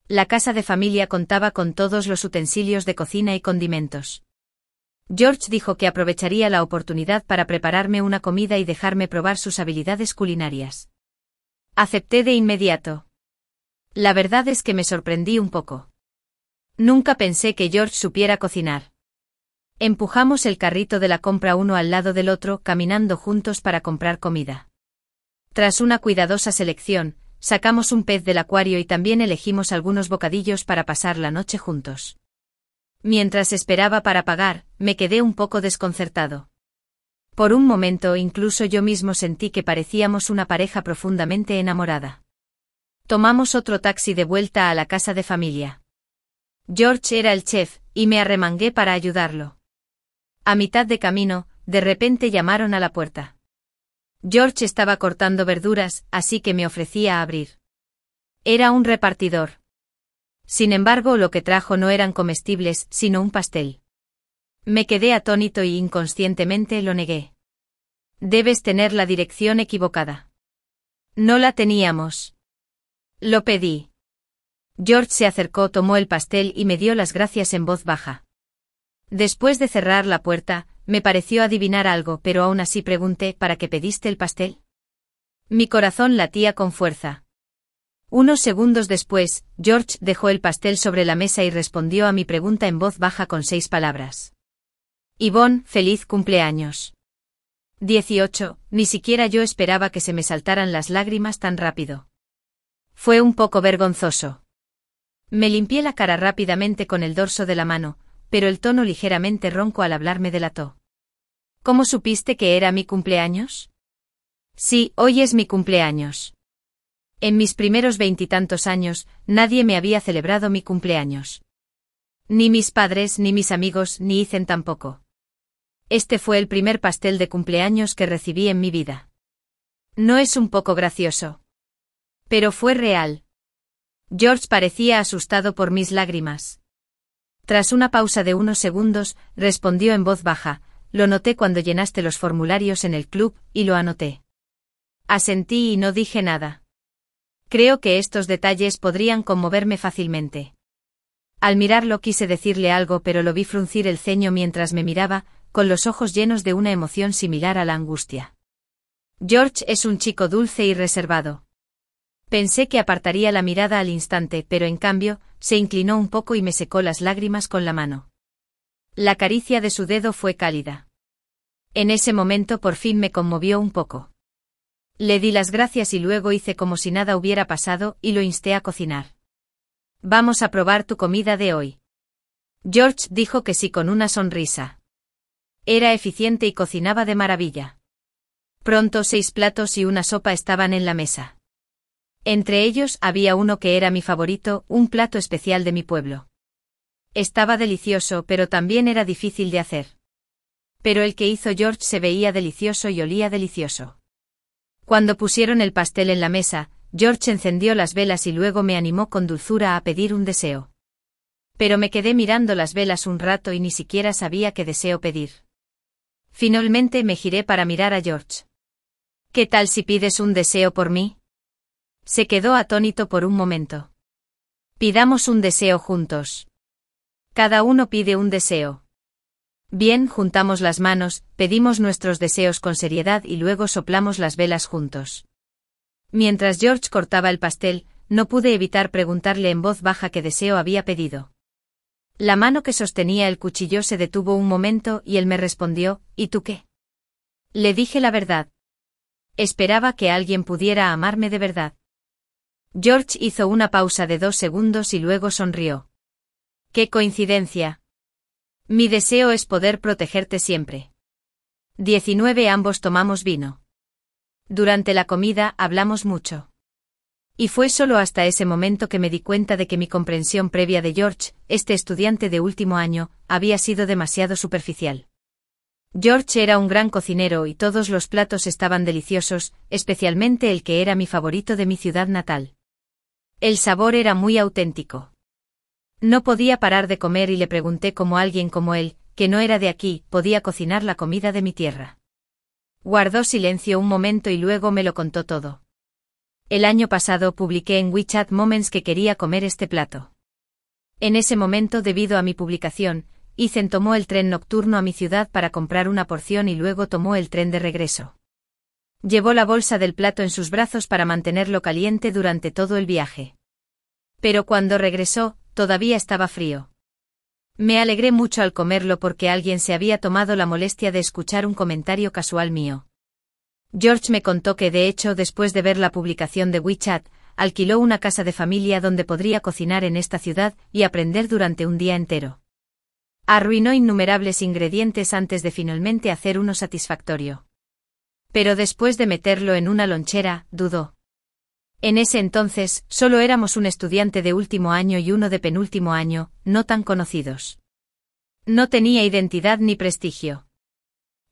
La casa de familia contaba con todos los utensilios de cocina y condimentos. George dijo que aprovecharía la oportunidad para prepararme una comida y dejarme probar sus habilidades culinarias. Acepté de inmediato. La verdad es que me sorprendí un poco. Nunca pensé que George supiera cocinar. Empujamos el carrito de la compra uno al lado del otro, caminando juntos para comprar comida. Tras una cuidadosa selección, sacamos un pez del acuario y también elegimos algunos bocadillos para pasar la noche juntos. Mientras esperaba para pagar, me quedé un poco desconcertado. Por un momento incluso yo mismo sentí que parecíamos una pareja profundamente enamorada. Tomamos otro taxi de vuelta a la casa de familia. George era el chef, y me arremangué para ayudarlo. A mitad de camino, de repente llamaron a la puerta. George estaba cortando verduras, así que me ofrecí a abrir. Era un repartidor. Sin embargo, lo que trajo no eran comestibles, sino un pastel. Me quedé atónito y inconscientemente lo negué. Debes tener la dirección equivocada. No la teníamos. Lo pedí. George se acercó, tomó el pastel y me dio las gracias en voz baja. Después de cerrar la puerta, me pareció adivinar algo, pero aún así pregunté, ¿para qué pediste el pastel? Mi corazón latía con fuerza. Unos segundos después, George dejó el pastel sobre la mesa y respondió a mi pregunta en voz baja con 6 palabras. Yvonne, feliz cumpleaños. 18, ni siquiera yo esperaba que se me saltaran las lágrimas tan rápido. Fue un poco vergonzoso. Me limpié la cara rápidamente con el dorso de la mano, pero el tono ligeramente ronco al hablar me delató. ¿Cómo supiste que era mi cumpleaños? Sí, hoy es mi cumpleaños. En mis primeros 20 y tantos años, nadie me había celebrado mi cumpleaños. Ni mis padres, ni mis amigos, ni Ethan tampoco. Este fue el primer pastel de cumpleaños que recibí en mi vida. ¿No es un poco gracioso? Pero fue real. George parecía asustado por mis lágrimas. Tras una pausa de unos segundos, respondió en voz baja, lo noté cuando llenaste los formularios en el club, y lo anoté. Asentí y no dije nada. Creo que estos detalles podrían conmoverme fácilmente. Al mirarlo quise decirle algo, pero lo vi fruncir el ceño mientras me miraba, con los ojos llenos de una emoción similar a la angustia. George es un chico dulce y reservado. Pensé que apartaría la mirada al instante, pero en cambio, se inclinó un poco y me secó las lágrimas con la mano. La caricia de su dedo fue cálida. En ese momento por fin me conmovió un poco. Le di las gracias y luego hice como si nada hubiera pasado y lo insté a cocinar. Vamos a probar tu comida de hoy. George dijo que sí con una sonrisa. Era eficiente y cocinaba de maravilla. Pronto 6 platos y una sopa estaban en la mesa. Entre ellos había uno que era mi favorito, un plato especial de mi pueblo. Estaba delicioso, pero también era difícil de hacer. Pero el que hizo George se veía delicioso y olía delicioso. Cuando pusieron el pastel en la mesa, George encendió las velas y luego me animó con dulzura a pedir un deseo. Pero me quedé mirando las velas un rato y ni siquiera sabía qué deseo pedir. Finalmente me giré para mirar a George. ¿Qué tal si pides un deseo por mí? Se quedó atónito por un momento. Pidamos un deseo juntos. Cada uno pide un deseo. Bien, juntamos las manos, pedimos nuestros deseos con seriedad y luego soplamos las velas juntos. Mientras George cortaba el pastel, no pude evitar preguntarle en voz baja qué deseo había pedido. La mano que sostenía el cuchillo se detuvo un momento y él me respondió, ¿y tú qué? Le dije la verdad. Esperaba que alguien pudiera amarme de verdad. George hizo una pausa de 2 segundos y luego sonrió. ¡Qué coincidencia! Mi deseo es poder protegerte siempre. 19. Ambos tomamos vino. Durante la comida hablamos mucho. Y fue solo hasta ese momento que me di cuenta de que mi comprensión previa de George, este estudiante de último año, había sido demasiado superficial. George era un gran cocinero y todos los platos estaban deliciosos, especialmente el que era mi favorito de mi ciudad natal. El sabor era muy auténtico. No podía parar de comer y le pregunté cómo alguien como él, que no era de aquí, podía cocinar la comida de mi tierra. Guardó silencio un momento y luego me lo contó todo. El año pasado publiqué en WeChat Moments que quería comer este plato. En ese momento, debido a mi publicación, Ethan tomó el tren nocturno a mi ciudad para comprar una porción y luego tomó el tren de regreso. Llevó la bolsa del plato en sus brazos para mantenerlo caliente durante todo el viaje. Pero cuando regresó, todavía estaba frío. Me alegré mucho al comerlo porque alguien se había tomado la molestia de escuchar un comentario casual mío. George me contó que de hecho, después de ver la publicación de WeChat, alquiló una casa de familia donde podría cocinar en esta ciudad y aprender durante un día entero. Arruinó innumerables ingredientes antes de finalmente hacer uno satisfactorio. Pero después de meterlo en una lonchera, dudó. En ese entonces, solo éramos un estudiante de último año y uno de penúltimo año, no tan conocidos. No tenía identidad ni prestigio.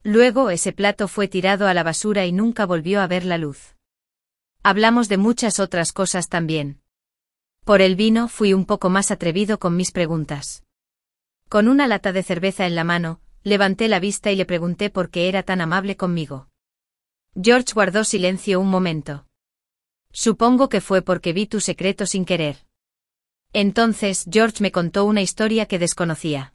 Luego ese plato fue tirado a la basura y nunca volvió a ver la luz. Hablamos de muchas otras cosas también. Por el vino fui un poco más atrevido con mis preguntas. Con una lata de cerveza en la mano, levanté la vista y le pregunté por qué era tan amable conmigo. George guardó silencio un momento. Supongo que fue porque vi tu secreto sin querer. Entonces George me contó una historia que desconocía.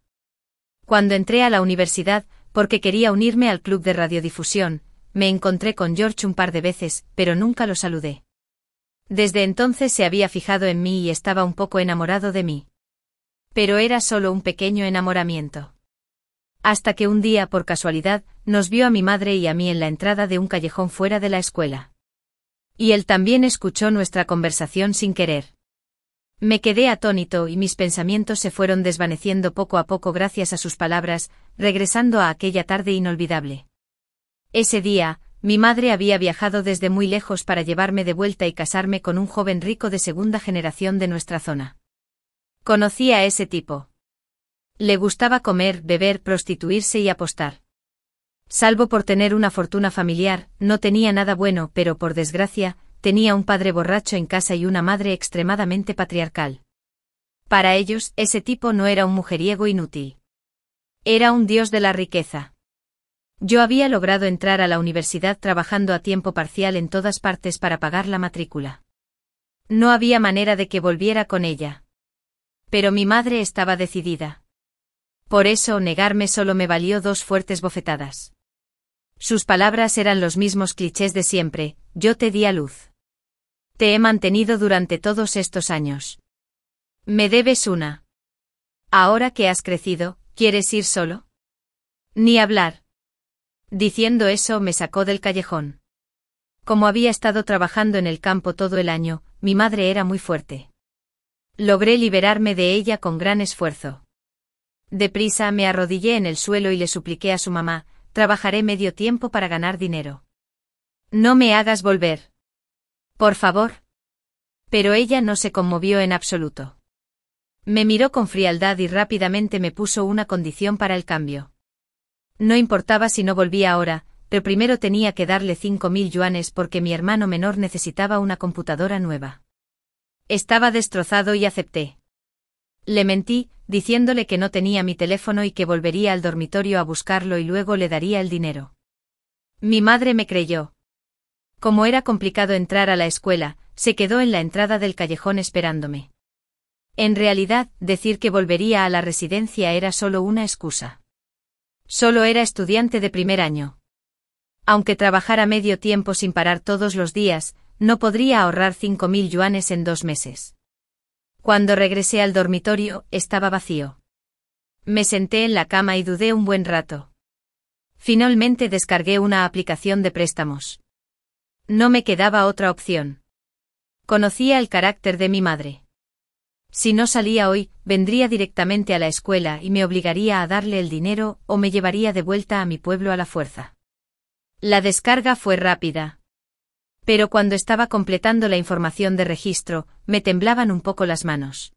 Cuando entré a la universidad, porque quería unirme al club de radiodifusión, me encontré con George un par de veces, pero nunca lo saludé. Desde entonces se había fijado en mí y estaba un poco enamorado de mí. Pero era solo un pequeño enamoramiento. Hasta que un día, por casualidad, nos vio a mi madre y a mí en la entrada de un callejón fuera de la escuela. Y él también escuchó nuestra conversación sin querer. Me quedé atónito y mis pensamientos se fueron desvaneciendo poco a poco gracias a sus palabras, regresando a aquella tarde inolvidable. Ese día, mi madre había viajado desde muy lejos para llevarme de vuelta y casarme con un joven rico de segunda generación de nuestra zona. Conocí a ese tipo. Le gustaba comer, beber, prostituirse y apostar. Salvo por tener una fortuna familiar, no tenía nada bueno, pero por desgracia, tenía un padre borracho en casa y una madre extremadamente patriarcal. Para ellos, ese tipo no era un mujeriego inútil. Era un dios de la riqueza. Yo había logrado entrar a la universidad trabajando a tiempo parcial en todas partes para pagar la matrícula. No había manera de que volviera con ella. Pero mi madre estaba decidida. Por eso negarme solo me valió 2 fuertes bofetadas. Sus palabras eran los mismos clichés de siempre: yo te di a luz. Te he mantenido durante todos estos años. Me debes una. Ahora que has crecido, ¿quieres ir solo? Ni hablar. Diciendo eso me sacó del callejón. Como había estado trabajando en el campo todo el año, mi madre era muy fuerte. Logré liberarme de ella con gran esfuerzo. Deprisa me arrodillé en el suelo y le supliqué a su mamá: trabajaré medio tiempo para ganar dinero. No me hagas volver. Por favor. Pero ella no se conmovió en absoluto. Me miró con frialdad y rápidamente me puso una condición para el cambio. No importaba si no volvía ahora, pero primero tenía que darle 5.000 yuanes porque mi hermano menor necesitaba una computadora nueva. Estaba destrozado y acepté. Le mentí, diciéndole que no tenía mi teléfono y que volvería al dormitorio a buscarlo y luego le daría el dinero. Mi madre me creyó. Como era complicado entrar a la escuela, se quedó en la entrada del callejón esperándome. En realidad, decir que volvería a la residencia era solo una excusa. Solo era estudiante de primer año. Aunque trabajara medio tiempo sin parar todos los días, no podría ahorrar 5.000 yuanes en 2 meses. Cuando regresé al dormitorio, estaba vacío. Me senté en la cama y dudé un buen rato. Finalmente descargué una aplicación de préstamos. No me quedaba otra opción. Conocía el carácter de mi madre. Si no salía hoy, vendría directamente a la escuela y me obligaría a darle el dinero o me llevaría de vuelta a mi pueblo a la fuerza. La descarga fue rápida. Pero cuando estaba completando la información de registro, me temblaban un poco las manos.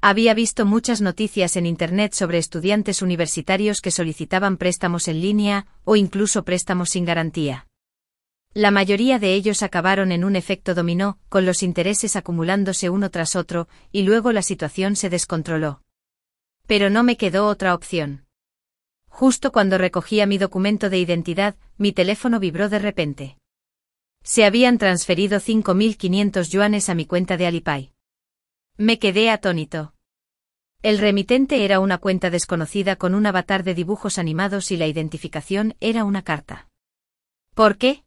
Había visto muchas noticias en Internet sobre estudiantes universitarios que solicitaban préstamos en línea o incluso préstamos sin garantía. La mayoría de ellos acabaron en un efecto dominó, con los intereses acumulándose uno tras otro, y luego la situación se descontroló. Pero no me quedó otra opción. Justo cuando recogía mi documento de identidad, mi teléfono vibró de repente. Se habían transferido 5.500 yuanes a mi cuenta de Alipay. Me quedé atónito. El remitente era una cuenta desconocida con un avatar de dibujos animados y la identificación era una carta. ¿Por qué?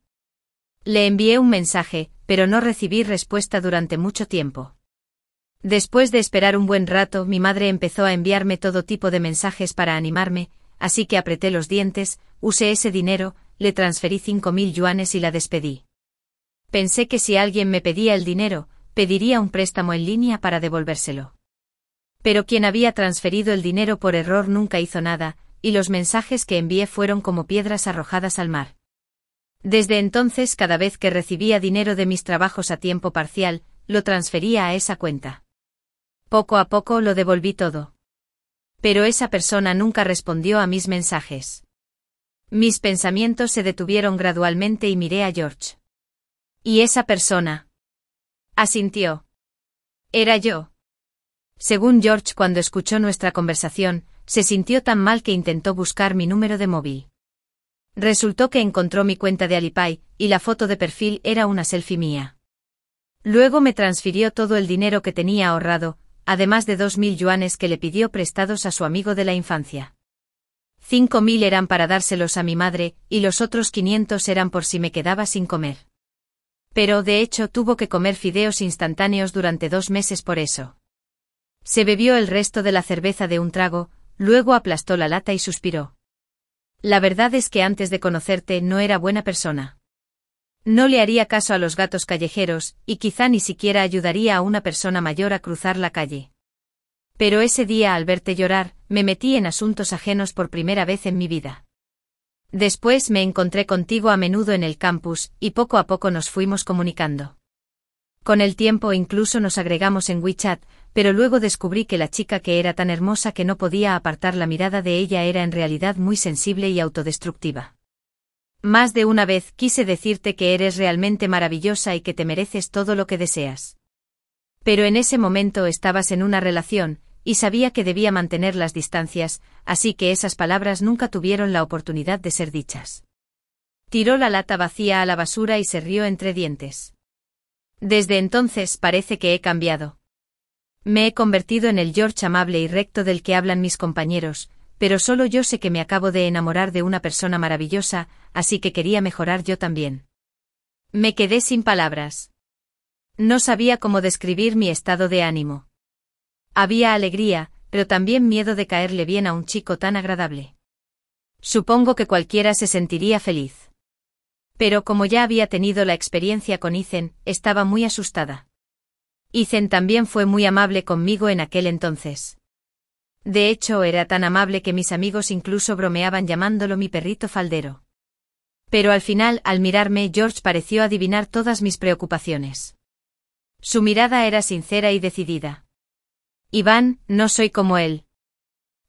Le envié un mensaje, pero no recibí respuesta durante mucho tiempo. Después de esperar un buen rato, mi madre empezó a enviarme todo tipo de mensajes para animarme, así que apreté los dientes, usé ese dinero, le transferí 5.000 yuanes y la despedí. Pensé que si alguien me pedía el dinero, pediría un préstamo en línea para devolvérselo. Pero quien había transferido el dinero por error nunca hizo nada, y los mensajes que envié fueron como piedras arrojadas al mar. Desde entonces, cada vez que recibía dinero de mis trabajos a tiempo parcial, lo transfería a esa cuenta. Poco a poco lo devolví todo. Pero esa persona nunca respondió a mis mensajes. Mis pensamientos se detuvieron gradualmente y miré a George. ¿Y esa persona? Asintió. Era yo. Según George, cuando escuchó nuestra conversación, se sintió tan mal que intentó buscar mi número de móvil. Resultó que encontró mi cuenta de Alipay, y la foto de perfil era una selfie mía. Luego me transfirió todo el dinero que tenía ahorrado, además de 2.000 yuanes que le pidió prestados a su amigo de la infancia. 5.000 eran para dárselos a mi madre, y los otros 500 eran por si me quedaba sin comer. Pero de hecho tuvo que comer fideos instantáneos durante 2 meses por eso. Se bebió el resto de la cerveza de un trago, luego aplastó la lata y suspiró. La verdad es que antes de conocerte no era buena persona. No le haría caso a los gatos callejeros, y quizá ni siquiera ayudaría a una persona mayor a cruzar la calle. Pero ese día, al verte llorar, me metí en asuntos ajenos por primera vez en mi vida. Después me encontré contigo a menudo en el campus, y poco a poco nos fuimos comunicando. Con el tiempo incluso nos agregamos en WeChat, pero luego descubrí que la chica que era tan hermosa que no podía apartar la mirada de ella era en realidad muy sensible y autodestructiva. Más de una vez quise decirte que eres realmente maravillosa y que te mereces todo lo que deseas. Pero en ese momento estabas en una relación, y sabía que debía mantener las distancias, así que esas palabras nunca tuvieron la oportunidad de ser dichas. Tiró la lata vacía a la basura y se rió entre dientes. Desde entonces parece que he cambiado. Me he convertido en el George amable y recto del que hablan mis compañeros, pero solo yo sé que me acabo de enamorar de una persona maravillosa, así que quería mejorar yo también. Me quedé sin palabras. No sabía cómo describir mi estado de ánimo. Había alegría, pero también miedo de caerle bien a un chico tan agradable. Supongo que cualquiera se sentiría feliz. Pero como ya había tenido la experiencia con Ethan, estaba muy asustada. Ethan también fue muy amable conmigo en aquel entonces. De hecho, era tan amable que mis amigos incluso bromeaban llamándolo mi perrito faldero. Pero al final, al mirarme, George pareció adivinar todas mis preocupaciones. Su mirada era sincera y decidida. Iván, no soy como él.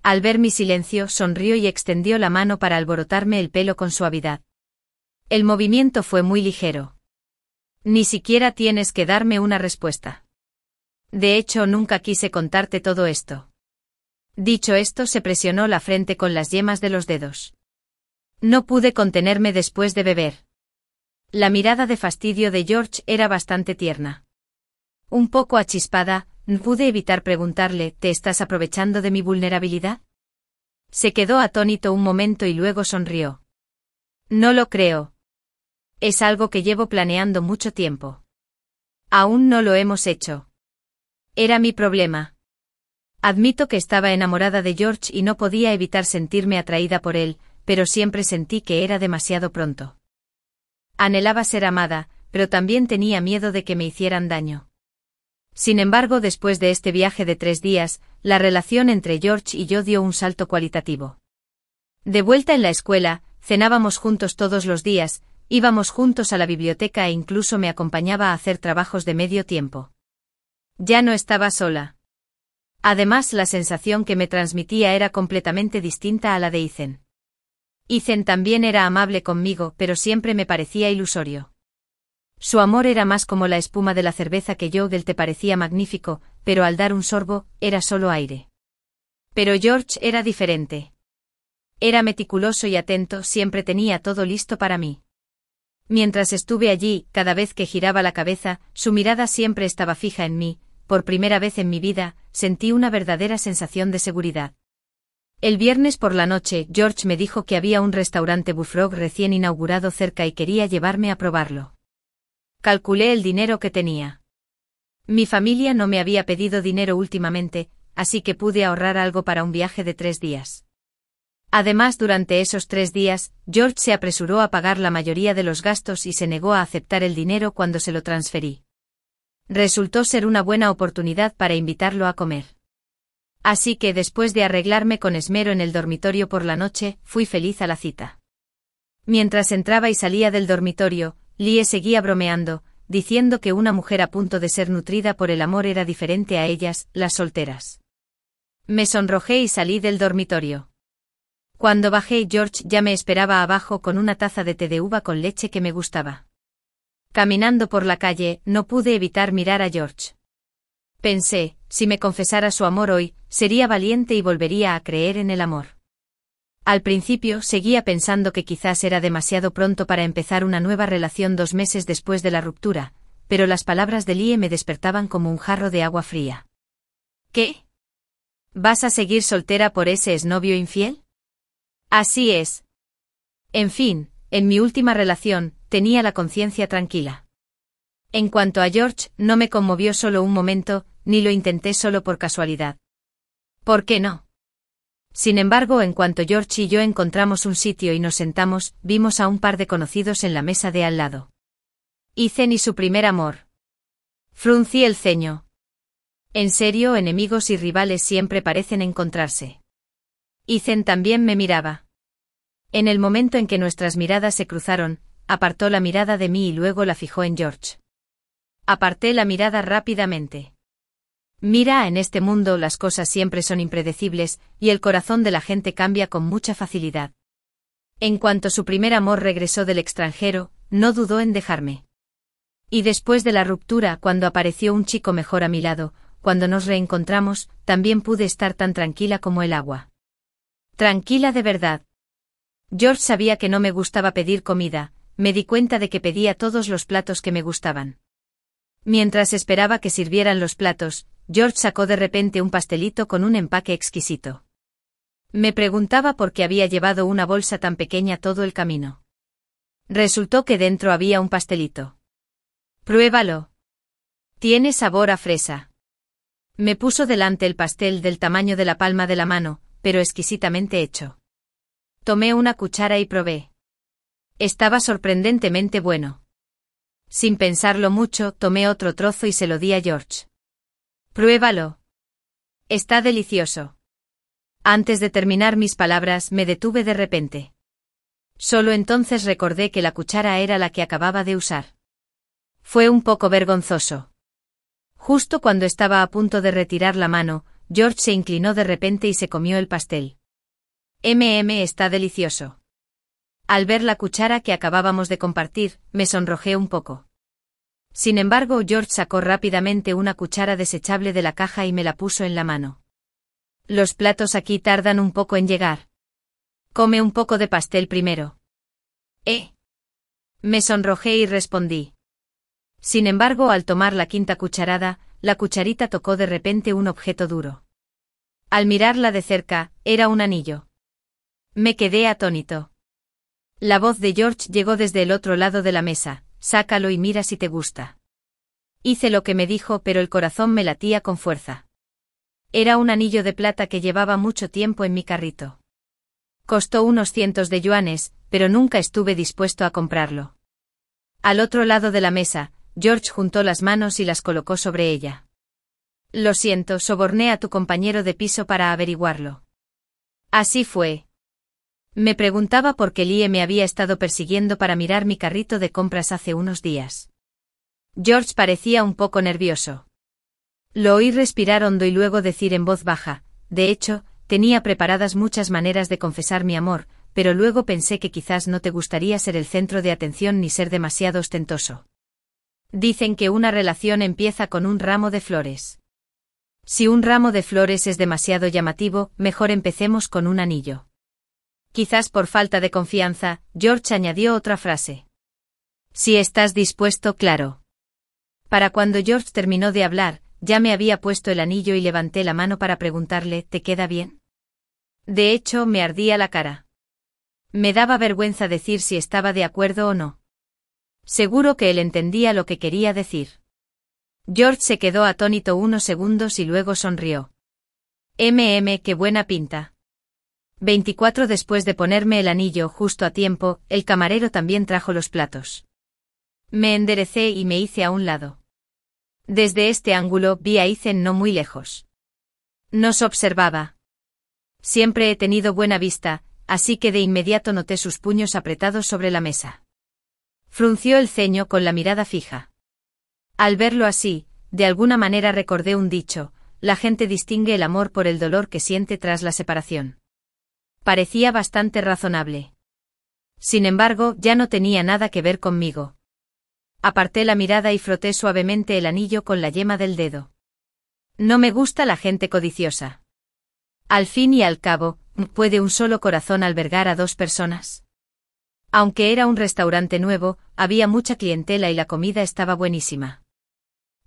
Al ver mi silencio, sonrió y extendió la mano para alborotarme el pelo con suavidad. El movimiento fue muy ligero. Ni siquiera tienes que darme una respuesta. De hecho, nunca quise contarte todo esto. Dicho esto, se presionó la frente con las yemas de los dedos. No pude contenerme después de beber. La mirada de fastidio de George era bastante tierna. Un poco achispada, No pude evitar preguntarle, ¿te estás aprovechando de mi vulnerabilidad? Se quedó atónito un momento y luego sonrió. No lo creo. Es algo que llevo planeando mucho tiempo. Aún no lo hemos hecho. Era mi problema. Admito que estaba enamorada de George y no podía evitar sentirme atraída por él, pero siempre sentí que era demasiado pronto. Anhelaba ser amada, pero también tenía miedo de que me hicieran daño. Sin embargo, después de este viaje de 3 días, la relación entre George y yo dio un salto cualitativo. De vuelta en la escuela, cenábamos juntos todos los días, íbamos juntos a la biblioteca e incluso me acompañaba a hacer trabajos de medio tiempo. Ya no estaba sola. Además, la sensación que me transmitía era completamente distinta a la de Ethan. Ethan también era amable conmigo, pero siempre me parecía ilusorio. Su amor era más como la espuma de la cerveza que yo del té parecía magnífico, pero al dar un sorbo, era solo aire. Pero George era diferente. Era meticuloso y atento, siempre tenía todo listo para mí. Mientras estuve allí, cada vez que giraba la cabeza, su mirada siempre estaba fija en mí. Por primera vez en mi vida, sentí una verdadera sensación de seguridad. El viernes por la noche, George me dijo que había un restaurante Bullfrog recién inaugurado cerca y quería llevarme a probarlo. Calculé el dinero que tenía. Mi familia no me había pedido dinero últimamente, así que pude ahorrar algo para un viaje de 3 días. Además, durante esos 3 días, George se apresuró a pagar la mayoría de los gastos y se negó a aceptar el dinero cuando se lo transferí. Resultó ser una buena oportunidad para invitarlo a comer. Así que después de arreglarme con esmero en el dormitorio por la noche, fui feliz a la cita. Mientras entraba y salía del dormitorio, Lie seguía bromeando, diciendo que una mujer a punto de ser nutrida por el amor era diferente a ellas, las solteras. Me sonrojé y salí del dormitorio. Cuando bajé, George ya me esperaba abajo con una taza de té de uva con leche que me gustaba. Caminando por la calle, no pude evitar mirar a George. Pensé, si me confesara su amor hoy, sería valiente y volvería a creer en el amor. Al principio seguía pensando que quizás era demasiado pronto para empezar una nueva relación 2 meses después de la ruptura, pero las palabras de Lie me despertaban como un jarro de agua fría. ¿Qué? ¿Vas a seguir soltera por ese exnovio infiel? Así es. En fin, en mi última relación, tenía la conciencia tranquila. En cuanto a George, no me conmovió solo un momento, ni lo intenté solo por casualidad. ¿Por qué no? Sin embargo, en cuanto George y yo encontramos un sitio y nos sentamos, vimos a un par de conocidos en la mesa de al lado. Ethan y su primer amor. Fruncí el ceño. En serio, enemigos y rivales siempre parecen encontrarse. Ethan también me miraba. En el momento en que nuestras miradas se cruzaron, apartó la mirada de mí y luego la fijó en George. Aparté la mirada rápidamente. Mira, en este mundo las cosas siempre son impredecibles, y el corazón de la gente cambia con mucha facilidad. En cuanto su primer amor regresó del extranjero, no dudó en dejarme. Y después de la ruptura, cuando apareció un chico mejor a mi lado, cuando nos reencontramos, también pude estar tan tranquila como el agua. Tranquila de verdad. George sabía que no me gustaba pedir comida, me di cuenta de que pedía todos los platos que me gustaban. Mientras esperaba que sirvieran los platos, George sacó de repente un pastelito con un empaque exquisito. Me preguntaba por qué había llevado una bolsa tan pequeña todo el camino. Resultó que dentro había un pastelito. Pruébalo. Tiene sabor a fresa. Me puso delante el pastel del tamaño de la palma de la mano, pero exquisitamente hecho. Tomé una cuchara y probé. Estaba sorprendentemente bueno. Sin pensarlo mucho, tomé otro trozo y se lo di a George. Pruébalo. Está delicioso. Antes de terminar mis palabras, me detuve de repente. Solo entonces recordé que la cuchara era la que acababa de usar. Fue un poco vergonzoso. Justo cuando estaba a punto de retirar la mano, George se inclinó de repente y se comió el pastel. Está delicioso. Al ver la cuchara que acabábamos de compartir, me sonrojé un poco. Sin embargo, George sacó rápidamente una cuchara desechable de la caja y me la puso en la mano. Los platos aquí tardan un poco en llegar. Come un poco de pastel primero. Me sonrojé y respondí. Sin embargo, al tomar la quinta cucharada, la cucharita tocó de repente un objeto duro. Al mirarla de cerca, era un anillo. Me quedé atónito. La voz de George llegó desde el otro lado de la mesa: sácalo y mira si te gusta. Hice lo que me dijo, pero el corazón me latía con fuerza. Era un anillo de plata que llevaba mucho tiempo en mi carrito. Costó unos cientos de yuanes, pero nunca estuve dispuesto a comprarlo. Al otro lado de la mesa, George juntó las manos y las colocó sobre ella. Lo siento, soborné a tu compañero de piso para averiguarlo. Así fue. Me preguntaba por qué Lie me había estado persiguiendo para mirar mi carrito de compras hace unos días. George parecía un poco nervioso. Lo oí respirar hondo y luego decir en voz baja: de hecho, tenía preparadas muchas maneras de confesar mi amor, pero luego pensé que quizás no te gustaría ser el centro de atención ni ser demasiado ostentoso. Dicen que una relación empieza con un ramo de flores. Si un ramo de flores es demasiado llamativo, mejor empecemos con un anillo. Quizás por falta de confianza, George añadió otra frase. Si estás dispuesto, claro. Para cuando George terminó de hablar, ya me había puesto el anillo y levanté la mano para preguntarle: ¿te queda bien? De hecho, me ardía la cara. Me daba vergüenza decir si estaba de acuerdo o no. Seguro que él entendía lo que quería decir. George se quedó atónito unos segundos y luego sonrió. Qué buena pinta. 24 Después de ponerme el anillo justo a tiempo, el camarero también trajo los platos. Me enderecé y me hice a un lado. Desde este ángulo vi a Ethan no muy lejos. Nos observaba. Siempre he tenido buena vista, así que de inmediato noté sus puños apretados sobre la mesa. Frunció el ceño con la mirada fija. Al verlo así, de alguna manera recordé un dicho: la gente distingue el amor por el dolor que siente tras la separación. Parecía bastante razonable. Sin embargo, ya no tenía nada que ver conmigo. Aparté la mirada y froté suavemente el anillo con la yema del dedo. No me gusta la gente codiciosa. Al fin y al cabo, ¿puede un solo corazón albergar a dos personas? Aunque era un restaurante nuevo, había mucha clientela y la comida estaba buenísima.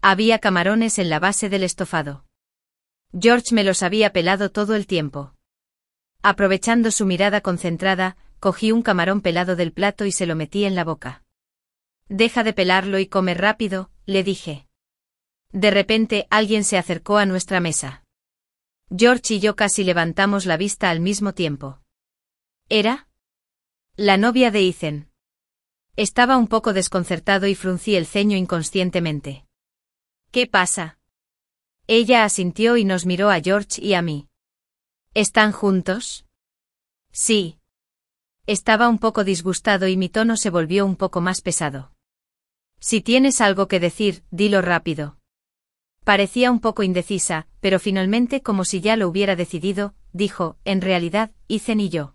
Había camarones en la base del estofado. George me los había pelado todo el tiempo. Aprovechando su mirada concentrada, cogí un camarón pelado del plato y se lo metí en la boca. Deja de pelarlo y come rápido, le dije. De repente, alguien se acercó a nuestra mesa. George y yo casi levantamos la vista al mismo tiempo. ¿Era? La novia de Ethan. Estaba un poco desconcertado y fruncí el ceño inconscientemente. ¿Qué pasa? Ella asintió y nos miró a George y a mí. ¿Están juntos? Sí. Estaba un poco disgustado y mi tono se volvió un poco más pesado. Si tienes algo que decir, dilo rápido. Parecía un poco indecisa, pero finalmente, como si ya lo hubiera decidido, dijo: en realidad, Ethan y yo.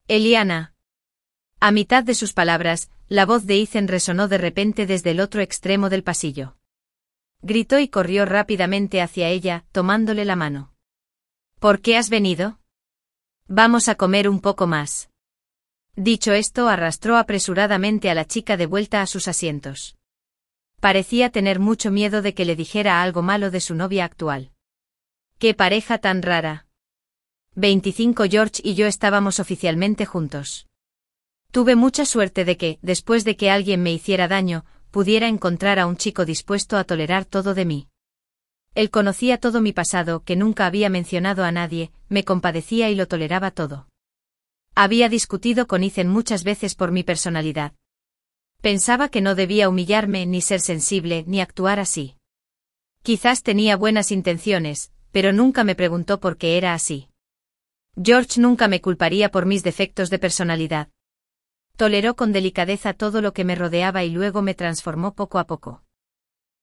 Eliana. A mitad de sus palabras, la voz de Ethan resonó de repente desde el otro extremo del pasillo. Gritó y corrió rápidamente hacia ella, tomándole la mano. ¿Por qué has venido? Vamos a comer un poco más. Dicho esto, arrastró apresuradamente a la chica de vuelta a sus asientos. Parecía tener mucho miedo de que le dijera algo malo de su novia actual. ¡Qué pareja tan rara! 25 George y yo estábamos oficialmente juntos. Tuve mucha suerte de que, después de que alguien me hiciera daño, pudiera encontrar a un chico dispuesto a tolerar todo de mí. Él conocía todo mi pasado, que nunca había mencionado a nadie, me compadecía y lo toleraba todo. Había discutido con Ethan muchas veces por mi personalidad. Pensaba que no debía humillarme, ni ser sensible, ni actuar así. Quizás tenía buenas intenciones, pero nunca me preguntó por qué era así. George nunca me culparía por mis defectos de personalidad. Toleró con delicadeza todo lo que me rodeaba y luego me transformó poco a poco.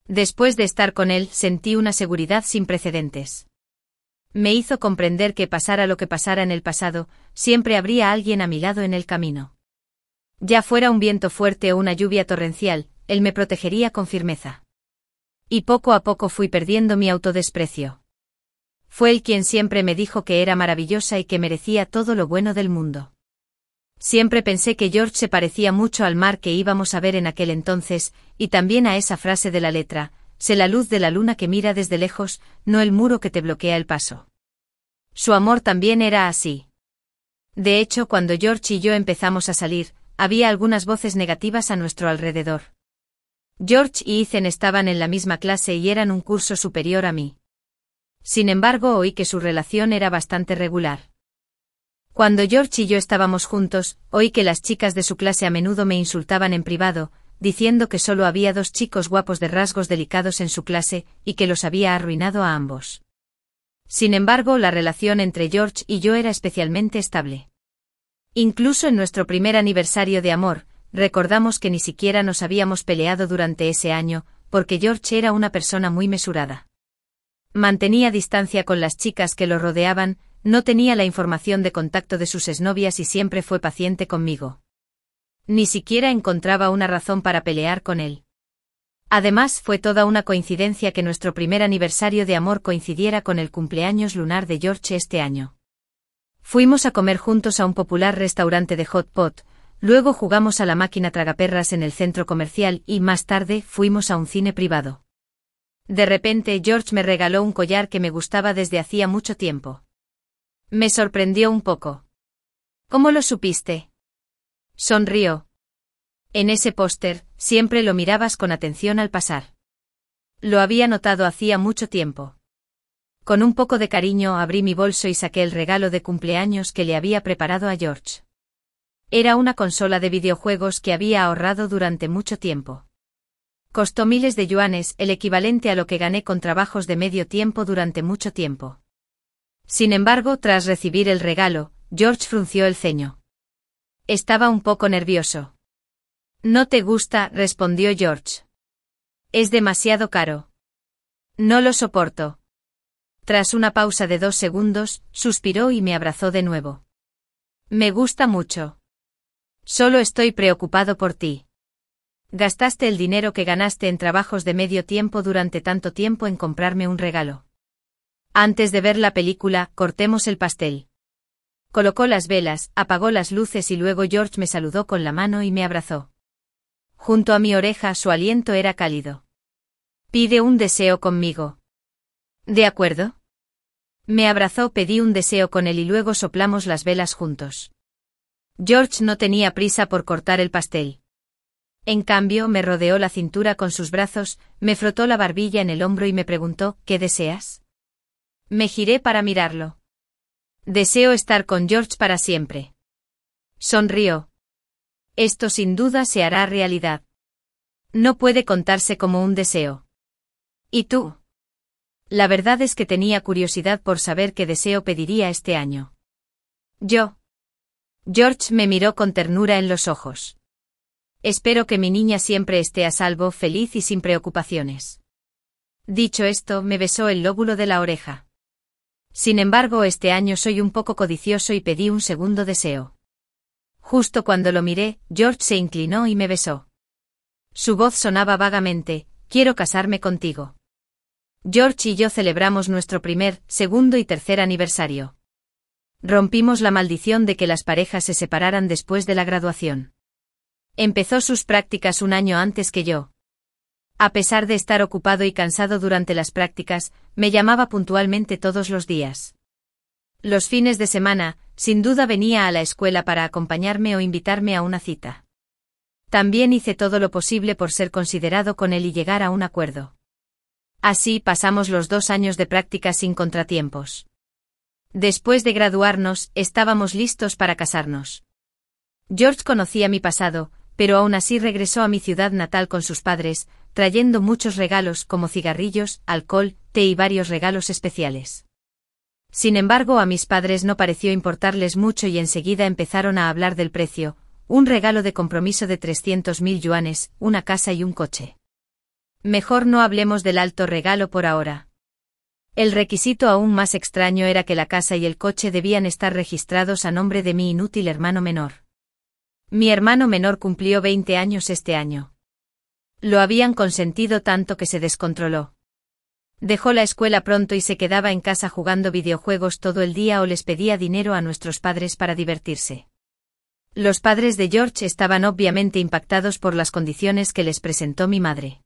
Después de estar con él, sentí una seguridad sin precedentes. Me hizo comprender que pasara lo que pasara en el pasado, siempre habría alguien a mi lado en el camino. Ya fuera un viento fuerte o una lluvia torrencial, él me protegería con firmeza. Y poco a poco fui perdiendo mi autodesprecio. Fue él quien siempre me dijo que era maravillosa y que merecía todo lo bueno del mundo. Siempre pensé que George se parecía mucho al mar que íbamos a ver en aquel entonces, y también a esa frase de la letra: sé la luz de la luna que mira desde lejos, no el muro que te bloquea el paso. Su amor también era así. De hecho, cuando George y yo empezamos a salir, había algunas voces negativas a nuestro alrededor. George y Ethan estaban en la misma clase y eran un curso superior a mí. Sin embargo, oí que su relación era bastante regular. Cuando George y yo estábamos juntos, oí que las chicas de su clase a menudo me insultaban en privado, diciendo que solo había 2 chicos guapos de rasgos delicados en su clase, y que los había arruinado a ambos. Sin embargo, la relación entre George y yo era especialmente estable. Incluso en nuestro primer aniversario de amor, recordamos que ni siquiera nos habíamos peleado durante ese año, porque George era una persona muy mesurada. Mantenía distancia con las chicas que lo rodeaban, no tenía la información de contacto de sus exnovias y siempre fue paciente conmigo. Ni siquiera encontraba una razón para pelear con él. Además, fue toda una coincidencia que nuestro primer aniversario de amor coincidiera con el cumpleaños lunar de George este año. Fuimos a comer juntos a un popular restaurante de hot pot, luego jugamos a la máquina tragaperras en el centro comercial y, más tarde, fuimos a un cine privado. De repente, George me regaló un collar que me gustaba desde hacía mucho tiempo. Me sorprendió un poco. ¿Cómo lo supiste? Sonrió. En ese póster, siempre lo mirabas con atención al pasar. Lo había notado hacía mucho tiempo. Con un poco de cariño abrí mi bolso y saqué el regalo de cumpleaños que le había preparado a George. Era una consola de videojuegos que había ahorrado durante mucho tiempo. Costó miles de yuanes, el equivalente a lo que gané con trabajos de medio tiempo durante mucho tiempo. Sin embargo, tras recibir el regalo, George frunció el ceño. Estaba un poco nervioso. «¿No te gusta?», respondió George. «Es demasiado caro. No lo soporto». Tras una pausa de 2 segundos, suspiró y me abrazó de nuevo. «Me gusta mucho. Solo estoy preocupado por ti. Gastaste el dinero que ganaste en trabajos de medio tiempo durante tanto tiempo en comprarme un regalo. Antes de ver la película, cortemos el pastel». Colocó las velas, apagó las luces y luego George me saludó con la mano y me abrazó. Junto a mi oreja su aliento era cálido. «Pide un deseo conmigo». «¿De acuerdo?». Me abrazó, pedí un deseo con él y luego soplamos las velas juntos. George no tenía prisa por cortar el pastel. En cambio, me rodeó la cintura con sus brazos, me frotó la barbilla en el hombro y me preguntó: «¿Qué deseas?». Me giré para mirarlo. «Deseo estar con George para siempre». Sonrió. «Esto sin duda se hará realidad. No puede contarse como un deseo». «¿Y tú?». La verdad es que tenía curiosidad por saber qué deseo pediría este año. «Yo». George me miró con ternura en los ojos. «Espero que mi niña siempre esté a salvo, feliz y sin preocupaciones». Dicho esto, me besó el lóbulo de la oreja. Sin embargo, este año soy un poco codicioso y pedí un segundo deseo. Justo cuando lo miré, George se inclinó y me besó. Su voz sonaba vagamente: «Quiero casarme contigo». George y yo celebramos nuestro primer, segundo y tercer aniversario. Rompimos la maldición de que las parejas se separaran después de la graduación. Empezó sus prácticas un año antes que yo. A pesar de estar ocupado y cansado durante las prácticas, me llamaba puntualmente todos los días. Los fines de semana, sin duda venía a la escuela para acompañarme o invitarme a una cita. También hice todo lo posible por ser considerado con él y llegar a un acuerdo. Así pasamos los 2 años de práctica sin contratiempos. Después de graduarnos, estábamos listos para casarnos. George conocía mi pasado, pero aún así regresó a mi ciudad natal con sus padres, trayendo muchos regalos como cigarrillos, alcohol, té y varios regalos especiales. Sin embargo, a mis padres no pareció importarles mucho y enseguida empezaron a hablar del precio: un regalo de compromiso de 300.000 yuanes, una casa y un coche. Mejor no hablemos del alto regalo por ahora. El requisito aún más extraño era que la casa y el coche debían estar registrados a nombre de mi inútil hermano menor. Mi hermano menor cumplió 20 años este año. Lo habían consentido tanto que se descontroló. Dejó la escuela pronto y se quedaba en casa jugando videojuegos todo el día o les pedía dinero a nuestros padres para divertirse. Los padres de George estaban obviamente impactados por las condiciones que les presentó mi madre.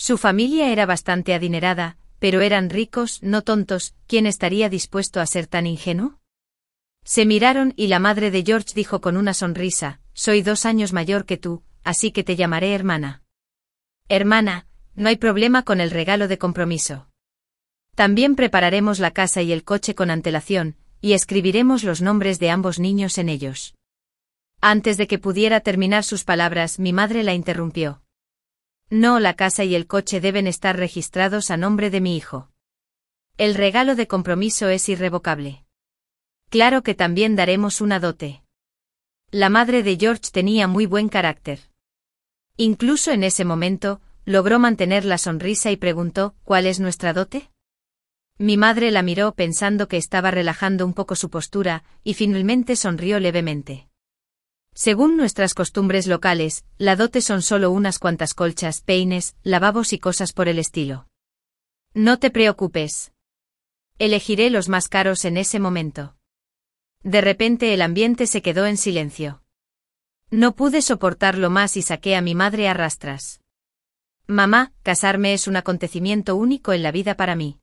Su familia era bastante adinerada, pero eran ricos, no tontos. ¿Quién estaría dispuesto a ser tan ingenuo? Se miraron y la madre de George dijo con una sonrisa: soy 2 años mayor que tú, así que te llamaré hermana. Hermana, no hay problema con el regalo de compromiso. También prepararemos la casa y el coche con antelación, y escribiremos los nombres de ambos niños en ellos. Antes de que pudiera terminar sus palabras, mi madre la interrumpió. No, la casa y el coche deben estar registrados a nombre de mi hijo. El regalo de compromiso es irrevocable. Claro que también daremos una dote. La madre de George tenía muy buen carácter. Incluso en ese momento, logró mantener la sonrisa y preguntó: ¿cuál es nuestra dote? Mi madre la miró pensando que estaba relajando un poco su postura, y finalmente sonrió levemente. Según nuestras costumbres locales, la dote son solo unas cuantas colchas, peines, lavabos y cosas por el estilo. No te preocupes. Elegiré los más caros en ese momento. De repente el ambiente se quedó en silencio. No pude soportarlo más y saqué a mi madre a rastras. Mamá, casarme es un acontecimiento único en la vida para mí.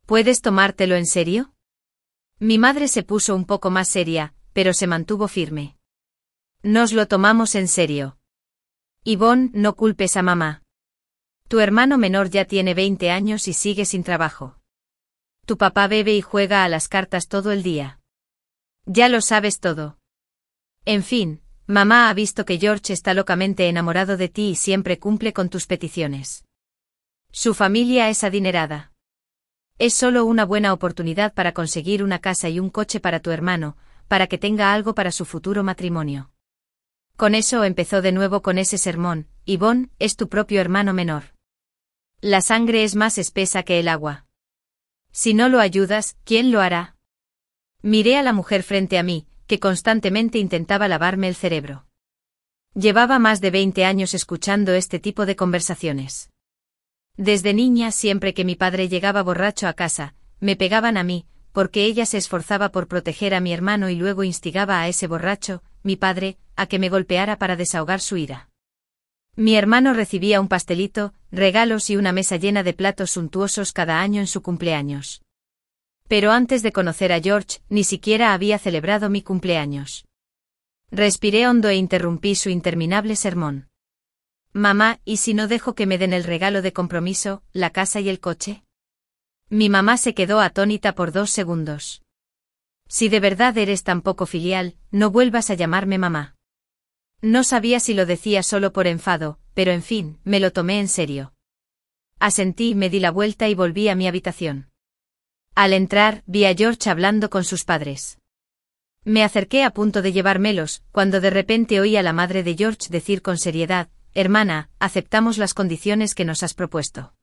¿Puedes tomártelo en serio? Mi madre se puso un poco más seria, pero se mantuvo firme. Nos lo tomamos en serio. Yvonne, no culpes a mamá. Tu hermano menor ya tiene 20 años y sigue sin trabajo. Tu papá bebe y juega a las cartas todo el día. Ya lo sabes todo. En fin, mamá ha visto que George está locamente enamorado de ti y siempre cumple con tus peticiones. Su familia es adinerada. Es solo una buena oportunidad para conseguir una casa y un coche para tu hermano, para que tenga algo para su futuro matrimonio. Con eso empezó de nuevo con ese sermón: Yvonne, es tu propio hermano menor. La sangre es más espesa que el agua. Si no lo ayudas, ¿quién lo hará? Miré a la mujer frente a mí, que constantemente intentaba lavarme el cerebro. Llevaba más de 20 años escuchando este tipo de conversaciones. Desde niña, siempre que mi padre llegaba borracho a casa, me pegaban a mí, porque ella se esforzaba por proteger a mi hermano y luego instigaba a ese borracho, mi padre, a que me golpeara para desahogar su ira. Mi hermano recibía un pastelito, regalos y una mesa llena de platos suntuosos cada año en su cumpleaños. Pero antes de conocer a George, ni siquiera había celebrado mi cumpleaños. Respiré hondo e interrumpí su interminable sermón. Mamá, ¿y si no dejo que me den el regalo de compromiso, la casa y el coche? Mi mamá se quedó atónita por 2 segundos. Si de verdad eres tan poco filial, no vuelvas a llamarme mamá. No sabía si lo decía solo por enfado, pero en fin, me lo tomé en serio. Asentí, me di la vuelta y volví a mi habitación. Al entrar, vi a George hablando con sus padres. Me acerqué a punto de llevármelos, cuando de repente oí a la madre de George decir con seriedad: hermana, aceptamos las condiciones que nos has propuesto.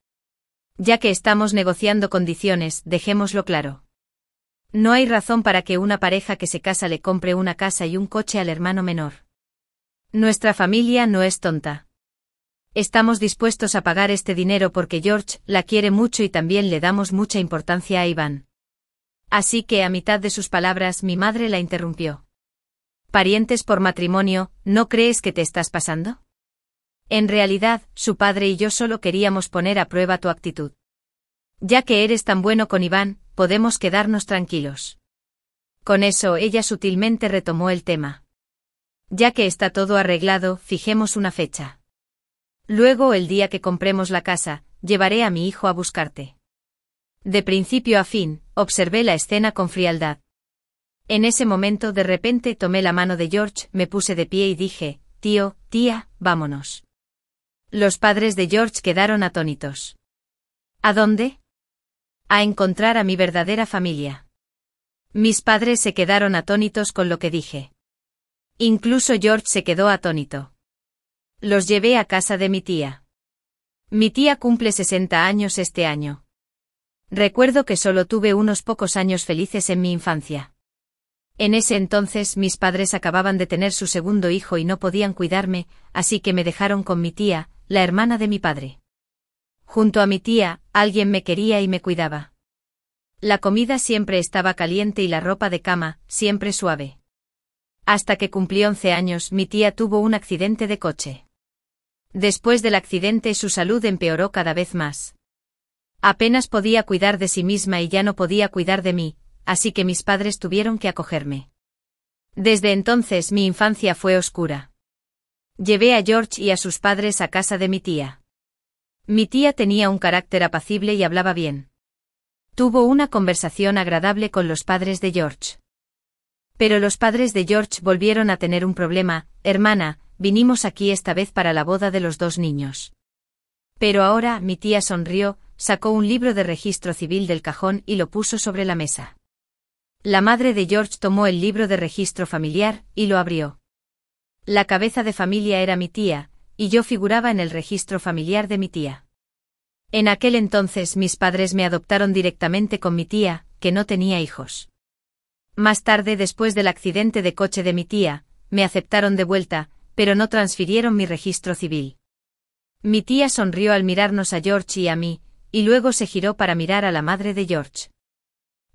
Ya que estamos negociando condiciones, dejémoslo claro. No hay razón para que una pareja que se casa le compre una casa y un coche al hermano menor. Nuestra familia no es tonta. Estamos dispuestos a pagar este dinero porque George la quiere mucho y también le damos mucha importancia a Iván. Así que a mitad de sus palabras mi madre la interrumpió. ¿Parientes por matrimonio, no crees que te estás pasando? En realidad, su padre y yo solo queríamos poner a prueba tu actitud. Ya que eres tan bueno con Iván, podemos quedarnos tranquilos. Con eso ella sutilmente retomó el tema. Ya que está todo arreglado, fijemos una fecha. Luego, el día que compremos la casa, llevaré a mi hijo a buscarte. De principio a fin, observé la escena con frialdad. En ese momento de repente tomé la mano de George, me puse de pie y dije: tío, tía, vámonos. Los padres de George quedaron atónitos. ¿A dónde? A encontrar a mi verdadera familia. Mis padres se quedaron atónitos con lo que dije. Incluso George se quedó atónito. Los llevé a casa de mi tía. Mi tía cumple 60 años este año. Recuerdo que solo tuve unos pocos años felices en mi infancia. En ese entonces mis padres acababan de tener su segundo hijo y no podían cuidarme, así que me dejaron con mi tía, la hermana de mi padre. Junto a mi tía, alguien me quería y me cuidaba. La comida siempre estaba caliente y la ropa de cama, siempre suave. Hasta que cumplí 11 años, mi tía tuvo un accidente de coche. Después del accidente su salud empeoró cada vez más. Apenas podía cuidar de sí misma y ya no podía cuidar de mí, así que mis padres tuvieron que acogerme. Desde entonces mi infancia fue oscura. Llevé a George y a sus padres a casa de mi tía. Mi tía tenía un carácter apacible y hablaba bien. Tuvo una conversación agradable con los padres de George. Pero los padres de George volvieron a tener un problema. Hermana, vinimos aquí esta vez para la boda de los 2 niños. Pero ahora, mi tía sonrió, sacó un libro de registro civil del cajón y lo puso sobre la mesa. La madre de George tomó el libro de registro familiar y lo abrió. La cabeza de familia era mi tía, y yo figuraba en el registro familiar de mi tía. En aquel entonces mis padres me adoptaron directamente con mi tía, que no tenía hijos. Más tarde, después del accidente de coche de mi tía, me aceptaron de vuelta, pero no transfirieron mi registro civil. Mi tía sonrió al mirarnos a George y a mí, y luego se giró para mirar a la madre de George.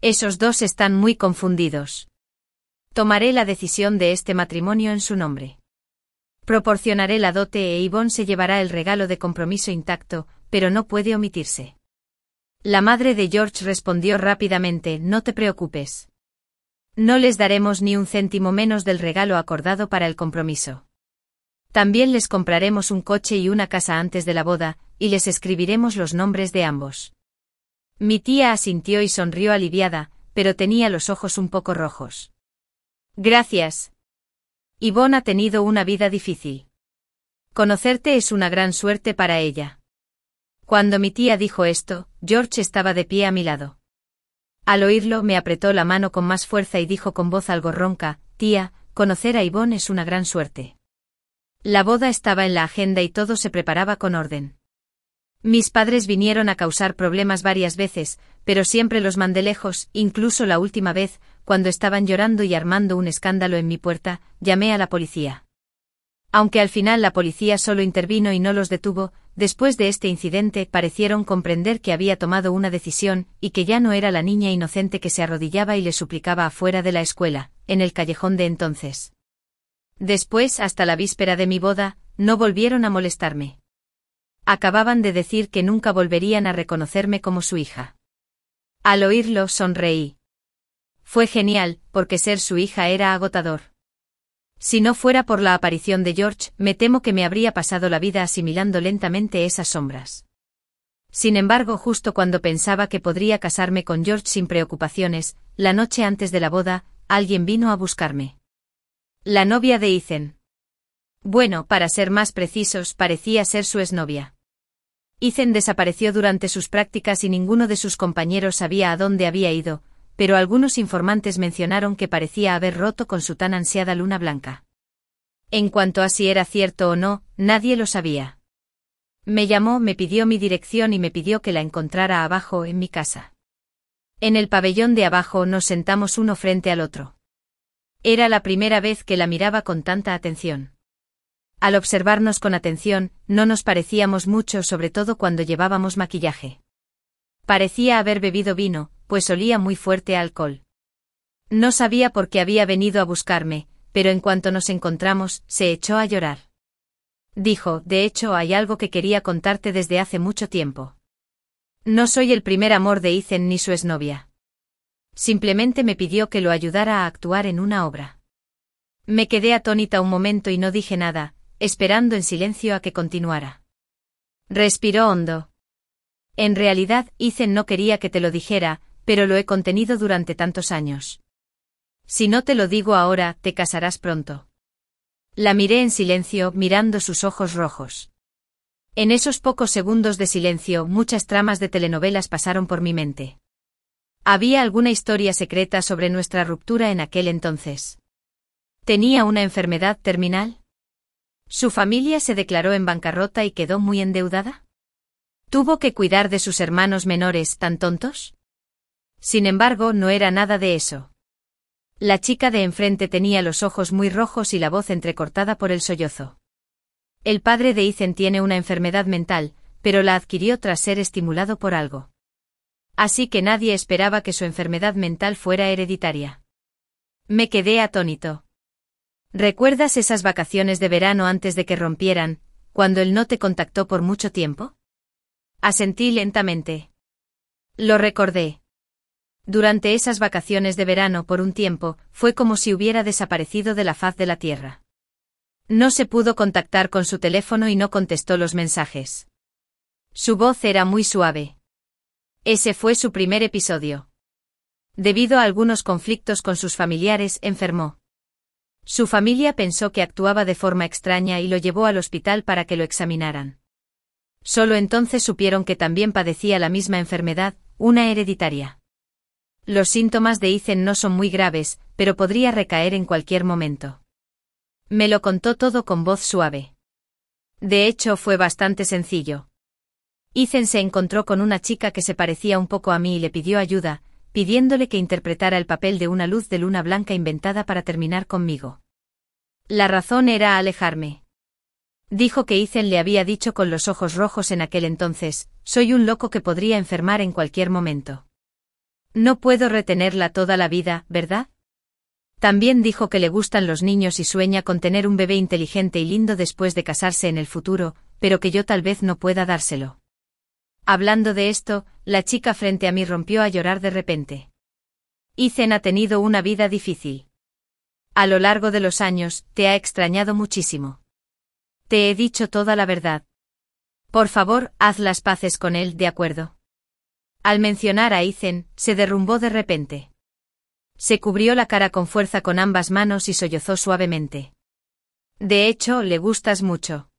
Esos 2 están muy confundidos. Tomaré la decisión de este matrimonio en su nombre. Proporcionaré la dote e Yvonne se llevará el regalo de compromiso intacto, pero no puede omitirse. La madre de George respondió rápidamente: no te preocupes. No les daremos ni un céntimo menos del regalo acordado para el compromiso. También les compraremos un coche y una casa antes de la boda, y les escribiremos los nombres de ambos. Mi tía asintió y sonrió aliviada, pero tenía los ojos un poco rojos. Gracias. Yvonne ha tenido una vida difícil. Conocerte es una gran suerte para ella. Cuando mi tía dijo esto, George estaba de pie a mi lado. Al oírlo me apretó la mano con más fuerza y dijo con voz algo ronca: tía, conocer a Yvonne es una gran suerte. La boda estaba en la agenda y todo se preparaba con orden. Mis padres vinieron a causar problemas varias veces, pero siempre los mandé lejos, incluso la última vez, cuando estaban llorando y armando un escándalo en mi puerta, llamé a la policía. Aunque al final la policía solo intervino y no los detuvo, después de este incidente parecieron comprender que había tomado una decisión, y que ya no era la niña inocente que se arrodillaba y le suplicaba afuera de la escuela, en el callejón de entonces. Después, hasta la víspera de mi boda, no volvieron a molestarme. Acababan de decir que nunca volverían a reconocerme como su hija. Al oírlo, sonreí. Fue genial, porque ser su hija era agotador. Si no fuera por la aparición de George, me temo que me habría pasado la vida asimilando lentamente esas sombras. Sin embargo, justo cuando pensaba que podría casarme con George sin preocupaciones, la noche antes de la boda, alguien vino a buscarme. La novia de Ethan. Bueno, para ser más precisos, parecía ser su exnovia. Ethan desapareció durante sus prácticas y ninguno de sus compañeros sabía a dónde había ido, pero algunos informantes mencionaron que parecía haber roto con su tan ansiada luna blanca. En cuanto a si era cierto o no, nadie lo sabía. Me llamó, me pidió mi dirección y me pidió que la encontrara abajo en mi casa. En el pabellón de abajo nos sentamos uno frente al otro. Era la primera vez que la miraba con tanta atención. Al observarnos con atención, no nos parecíamos mucho, sobre todo cuando llevábamos maquillaje. Parecía haber bebido vino, pues olía muy fuerte a alcohol. No sabía por qué había venido a buscarme, pero en cuanto nos encontramos, se echó a llorar. Dijo: de hecho, hay algo que quería contarte desde hace mucho tiempo. No soy el primer amor de Ethan ni su exnovia. Simplemente me pidió que lo ayudara a actuar en una obra. Me quedé atónita un momento y no dije nada, esperando en silencio a que continuara. Respiró hondo. En realidad, Ethan no quería que te lo dijera, pero lo he contenido durante tantos años. Si no te lo digo ahora, te casarás pronto. La miré en silencio, mirando sus ojos rojos. En esos pocos segundos de silencio, muchas tramas de telenovelas pasaron por mi mente. ¿Había alguna historia secreta sobre nuestra ruptura en aquel entonces? ¿Tenía una enfermedad terminal? ¿Su familia se declaró en bancarrota y quedó muy endeudada? ¿Tuvo que cuidar de sus hermanos menores tan tontos? Sin embargo, no era nada de eso. La chica de enfrente tenía los ojos muy rojos y la voz entrecortada por el sollozo. El padre de Ethan tiene una enfermedad mental, pero la adquirió tras ser estimulado por algo. Así que nadie esperaba que su enfermedad mental fuera hereditaria. Me quedé atónito. ¿Recuerdas esas vacaciones de verano antes de que rompieran? cuando él no te contactó por mucho tiempo? Asentí lentamente. Lo recordé. Durante esas vacaciones de verano por un tiempo, fue como si hubiera desaparecido de la faz de la tierra. No se pudo contactar con su teléfono y no contestó los mensajes. Su voz era muy suave. Ese fue su primer episodio. Debido a algunos conflictos con sus familiares, enfermó. Su familia pensó que actuaba de forma extraña y lo llevó al hospital para que lo examinaran. Solo entonces supieron que también padecía la misma enfermedad, una hereditaria. Los síntomas de Ethan no son muy graves, pero podría recaer en cualquier momento. Me lo contó todo con voz suave. De hecho, fue bastante sencillo. Ethan se encontró con una chica que se parecía un poco a mí y le pidió ayuda, pidiéndole que interpretara el papel de una luz de luna blanca inventada para terminar conmigo. La razón era alejarme. Dijo que Ethan le había dicho con los ojos rojos en aquel entonces: soy un loco que podría enfermar en cualquier momento. No puedo retenerla toda la vida, ¿verdad? También dijo que le gustan los niños y sueña con tener un bebé inteligente y lindo después de casarse en el futuro, pero que yo tal vez no pueda dárselo. Hablando de esto, la chica frente a mí rompió a llorar de repente. Ethan ha tenido una vida difícil. A lo largo de los años, te ha extrañado muchísimo. Te he dicho toda la verdad. Por favor, haz las paces con él, ¿de acuerdo? Al mencionar a Ethan, se derrumbó de repente. Se cubrió la cara con fuerza con ambas manos y sollozó suavemente. De hecho, le gustas mucho.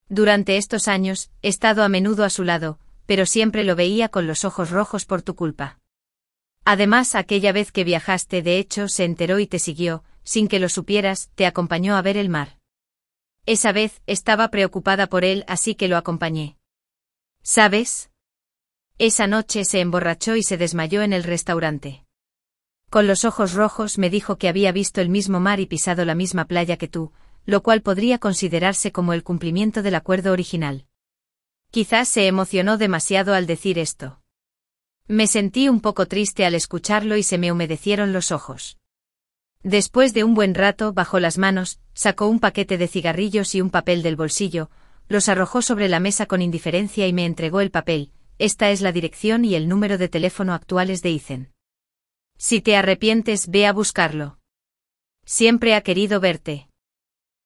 Durante estos años, he estado a menudo a su lado, pero siempre lo veía con los ojos rojos por tu culpa. Además, aquella vez que viajaste, de hecho, se enteró y te siguió, sin que lo supieras, te acompañó a ver el mar. Esa vez, estaba preocupada por él, así que lo acompañé. ¿Sabes? Esa noche se emborrachó y se desmayó en el restaurante. Con los ojos rojos me dijo que había visto el mismo mar y pisado la misma playa que tú, lo cual podría considerarse como el cumplimiento del acuerdo original. Quizás se emocionó demasiado al decir esto. Me sentí un poco triste al escucharlo y se me humedecieron los ojos. Después de un buen rato, bajó las manos, sacó un paquete de cigarrillos y un papel del bolsillo, los arrojó sobre la mesa con indiferencia y me entregó el papel. Esta es la dirección y el número de teléfono actuales de Ethan. Si te arrepientes, ve a buscarlo. Siempre ha querido verte.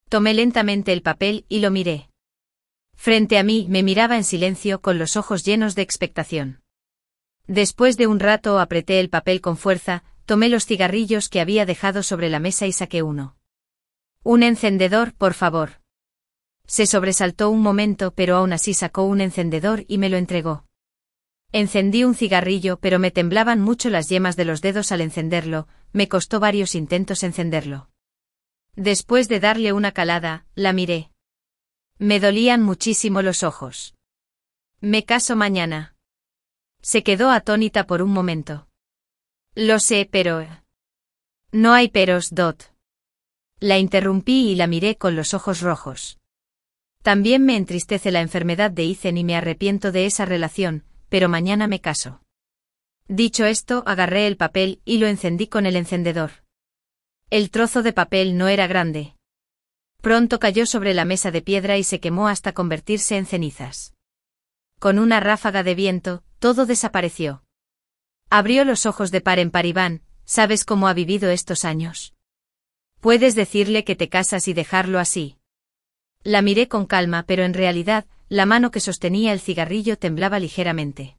Tomé lentamente el papel y lo miré. Frente a mí, me miraba en silencio con los ojos llenos de expectación. Después de un rato apreté el papel con fuerza, tomé los cigarrillos que había dejado sobre la mesa y saqué uno. Un encendedor, por favor. Se sobresaltó un momento, pero aún así sacó un encendedor y me lo entregó. Encendí un cigarrillo, pero me temblaban mucho las yemas de los dedos al encenderlo, me costó varios intentos encenderlo. Después de darle una calada, la miré. Me dolían muchísimo los ojos. Me caso mañana. Se quedó atónita por un momento. Lo sé, pero... No hay peros, Dot. La interrumpí y la miré con los ojos rojos. También me entristece la enfermedad de Ethan y me arrepiento de esa relación, pero mañana me caso. Dicho esto, agarré el papel y lo encendí con el encendedor. El trozo de papel no era grande. Pronto cayó sobre la mesa de piedra y se quemó hasta convertirse en cenizas. Con una ráfaga de viento, todo desapareció. Abrió los ojos de par en par. Iván, ¿sabes cómo ha vivido estos años? ¿Puedes decirle que te casas y dejarlo así? La miré con calma, pero en realidad, la mano que sostenía el cigarrillo temblaba ligeramente.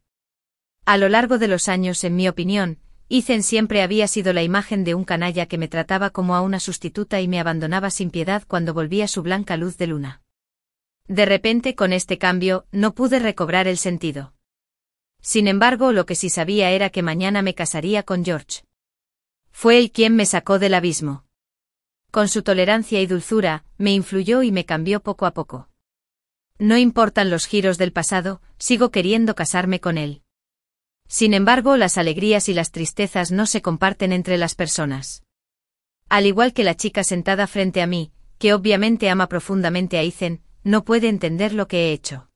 A lo largo de los años, en mi opinión, Ethan siempre había sido la imagen de un canalla que me trataba como a una sustituta y me abandonaba sin piedad cuando volvía su blanca luz de luna. De repente, con este cambio, no pude recobrar el sentido. Sin embargo, lo que sí sabía era que mañana me casaría con George. Fue él quien me sacó del abismo. Con su tolerancia y dulzura, me influyó y me cambió poco a poco. No importan los giros del pasado, sigo queriendo casarme con él. Sin embargo, las alegrías y las tristezas no se comparten entre las personas. Al igual que la chica sentada frente a mí, que obviamente ama profundamente a Ethan, no puede entender lo que he hecho.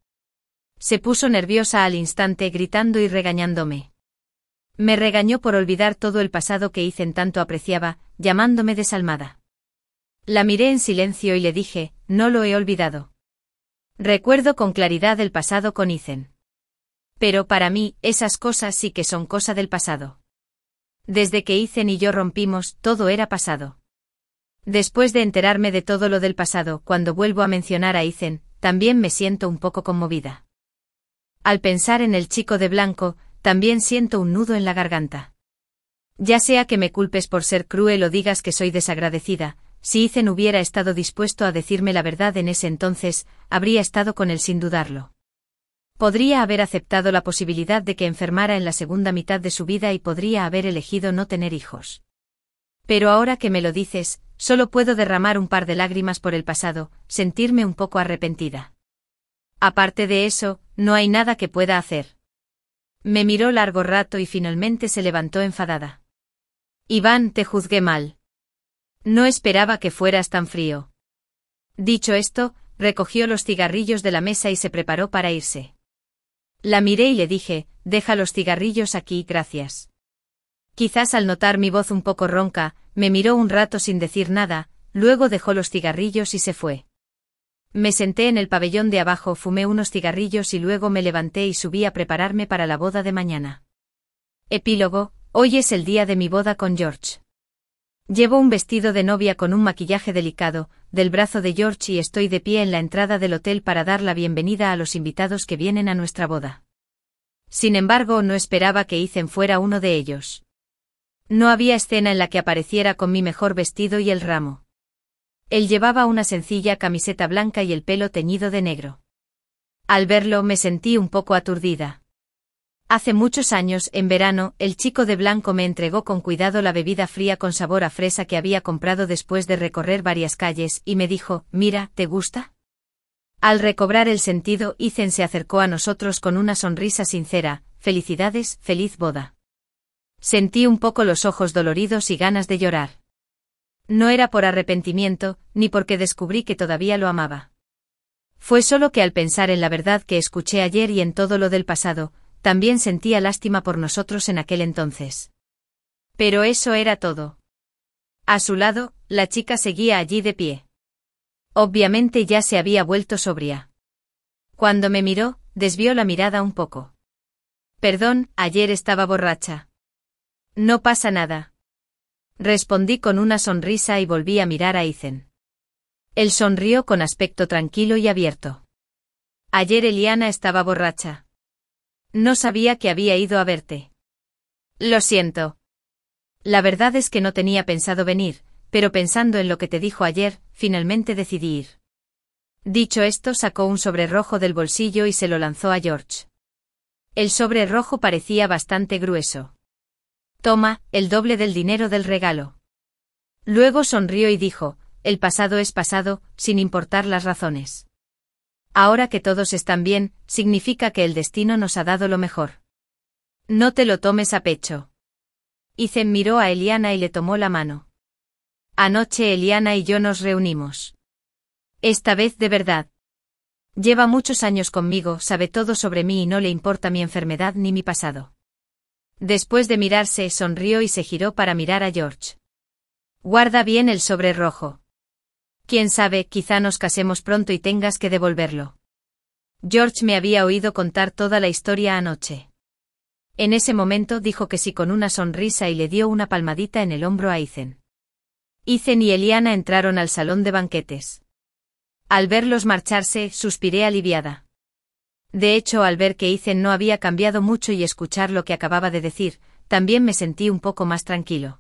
Se puso nerviosa al instante, gritando y regañándome. Me regañó por olvidar todo el pasado que Ethan tanto apreciaba, llamándome desalmada. La miré en silencio y le dije, no lo he olvidado. Recuerdo con claridad el pasado con Ethan. Pero para mí, esas cosas sí que son cosa del pasado. Desde que Ethan y yo rompimos, todo era pasado. Después de enterarme de todo lo del pasado, cuando vuelvo a mencionar a Ethan, también me siento un poco conmovida. Al pensar en el chico de blanco, también siento un nudo en la garganta. Ya sea que me culpes por ser cruel o digas que soy desagradecida, si Ethan hubiera estado dispuesto a decirme la verdad en ese entonces, habría estado con él sin dudarlo. Podría haber aceptado la posibilidad de que enfermara en la segunda mitad de su vida y podría haber elegido no tener hijos. Pero ahora que me lo dices, solo puedo derramar un par de lágrimas por el pasado, sentirme un poco arrepentida. Aparte de eso, no hay nada que pueda hacer. Me miró largo rato y finalmente se levantó enfadada. Iván, te juzgué mal. No esperaba que fueras tan frío. Dicho esto, recogió los cigarrillos de la mesa y se preparó para irse. La miré y le dije, deja los cigarrillos aquí, gracias. Quizás al notar mi voz un poco ronca, me miró un rato sin decir nada, luego dejó los cigarrillos y se fue. Me senté en el pabellón de abajo, fumé unos cigarrillos y luego me levanté y subí a prepararme para la boda de mañana. Epílogo, hoy es el día de mi boda con George. Llevo un vestido de novia con un maquillaje delicado, del brazo de George y estoy de pie en la entrada del hotel para dar la bienvenida a los invitados que vienen a nuestra boda. Sin embargo, no esperaba que Ethan fuera uno de ellos. No había escena en la que apareciera con mi mejor vestido y el ramo. Él llevaba una sencilla camiseta blanca y el pelo teñido de negro. Al verlo me sentí un poco aturdida. Hace muchos años, en verano, el chico de blanco me entregó con cuidado la bebida fría con sabor a fresa que había comprado después de recorrer varias calles y me dijo, mira, ¿te gusta? Al recobrar el sentido, Ethan se acercó a nosotros con una sonrisa sincera, felicidades, feliz boda. Sentí un poco los ojos doloridos y ganas de llorar. No era por arrepentimiento, ni porque descubrí que todavía lo amaba. Fue solo que al pensar en la verdad que escuché ayer y en todo lo del pasado, también sentía lástima por nosotros en aquel entonces. Pero eso era todo. A su lado, la chica seguía allí de pie. Obviamente ya se había vuelto sobria. Cuando me miró, desvió la mirada un poco. Perdón, ayer estaba borracha. No pasa nada. Respondí con una sonrisa y volví a mirar a Ethan. Él sonrió con aspecto tranquilo y abierto. Ayer Eliana estaba borracha. No sabía que había ido a verte. Lo siento. La verdad es que no tenía pensado venir, pero pensando en lo que te dijo ayer, finalmente decidí ir. Dicho esto, sacó un sobre rojo del bolsillo y se lo lanzó a George. El sobre rojo parecía bastante grueso. Toma, el doble del dinero del regalo. Luego sonrió y dijo, el pasado es pasado, sin importar las razones. Ahora que todos están bien, significa que el destino nos ha dado lo mejor. No te lo tomes a pecho. Ethan miró a Eliana y le tomó la mano. Anoche Eliana y yo nos reunimos. Esta vez de verdad. Lleva muchos años conmigo, sabe todo sobre mí y no le importa mi enfermedad ni mi pasado. Después de mirarse, sonrió y se giró para mirar a George. Guarda bien el sobre rojo. Quién sabe, quizá nos casemos pronto y tengas que devolverlo. George me había oído contar toda la historia anoche. En ese momento dijo que sí con una sonrisa y le dio una palmadita en el hombro a Ethan. Ethan y Eliana entraron al salón de banquetes. Al verlos marcharse, suspiré aliviada. De hecho, al ver que Ethan no había cambiado mucho y escuchar lo que acababa de decir, también me sentí un poco más tranquilo.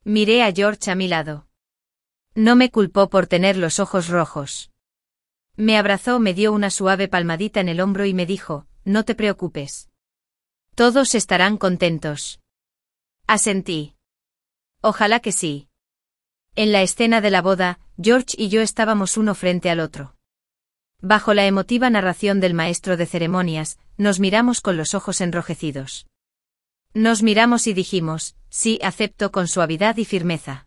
Miré a George a mi lado. No me culpó por tener los ojos rojos. Me abrazó, me dio una suave palmadita en el hombro y me dijo, no te preocupes. Todos estarán contentos. Asentí. Ojalá que sí. En la escena de la boda, George y yo estábamos uno frente al otro. Bajo la emotiva narración del maestro de ceremonias, nos miramos con los ojos enrojecidos. Nos miramos y dijimos, sí, acepto con suavidad y firmeza.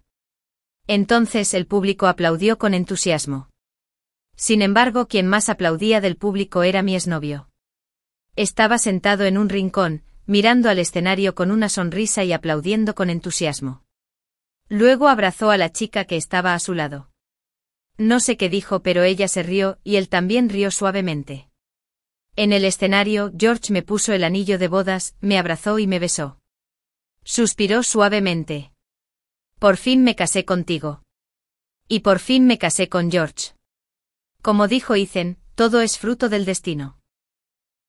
Entonces el público aplaudió con entusiasmo. Sin embargo, quien más aplaudía del público era mi exnovio. Estaba sentado en un rincón, mirando al escenario con una sonrisa y aplaudiendo con entusiasmo. Luego abrazó a la chica que estaba a su lado. No sé qué dijo, pero ella se rió y él también rió suavemente. En el escenario, George me puso el anillo de bodas, me abrazó y me besó. Suspiró suavemente. Por fin me casé contigo. Y por fin me casé con George. Como dijo Ethan, todo es fruto del destino.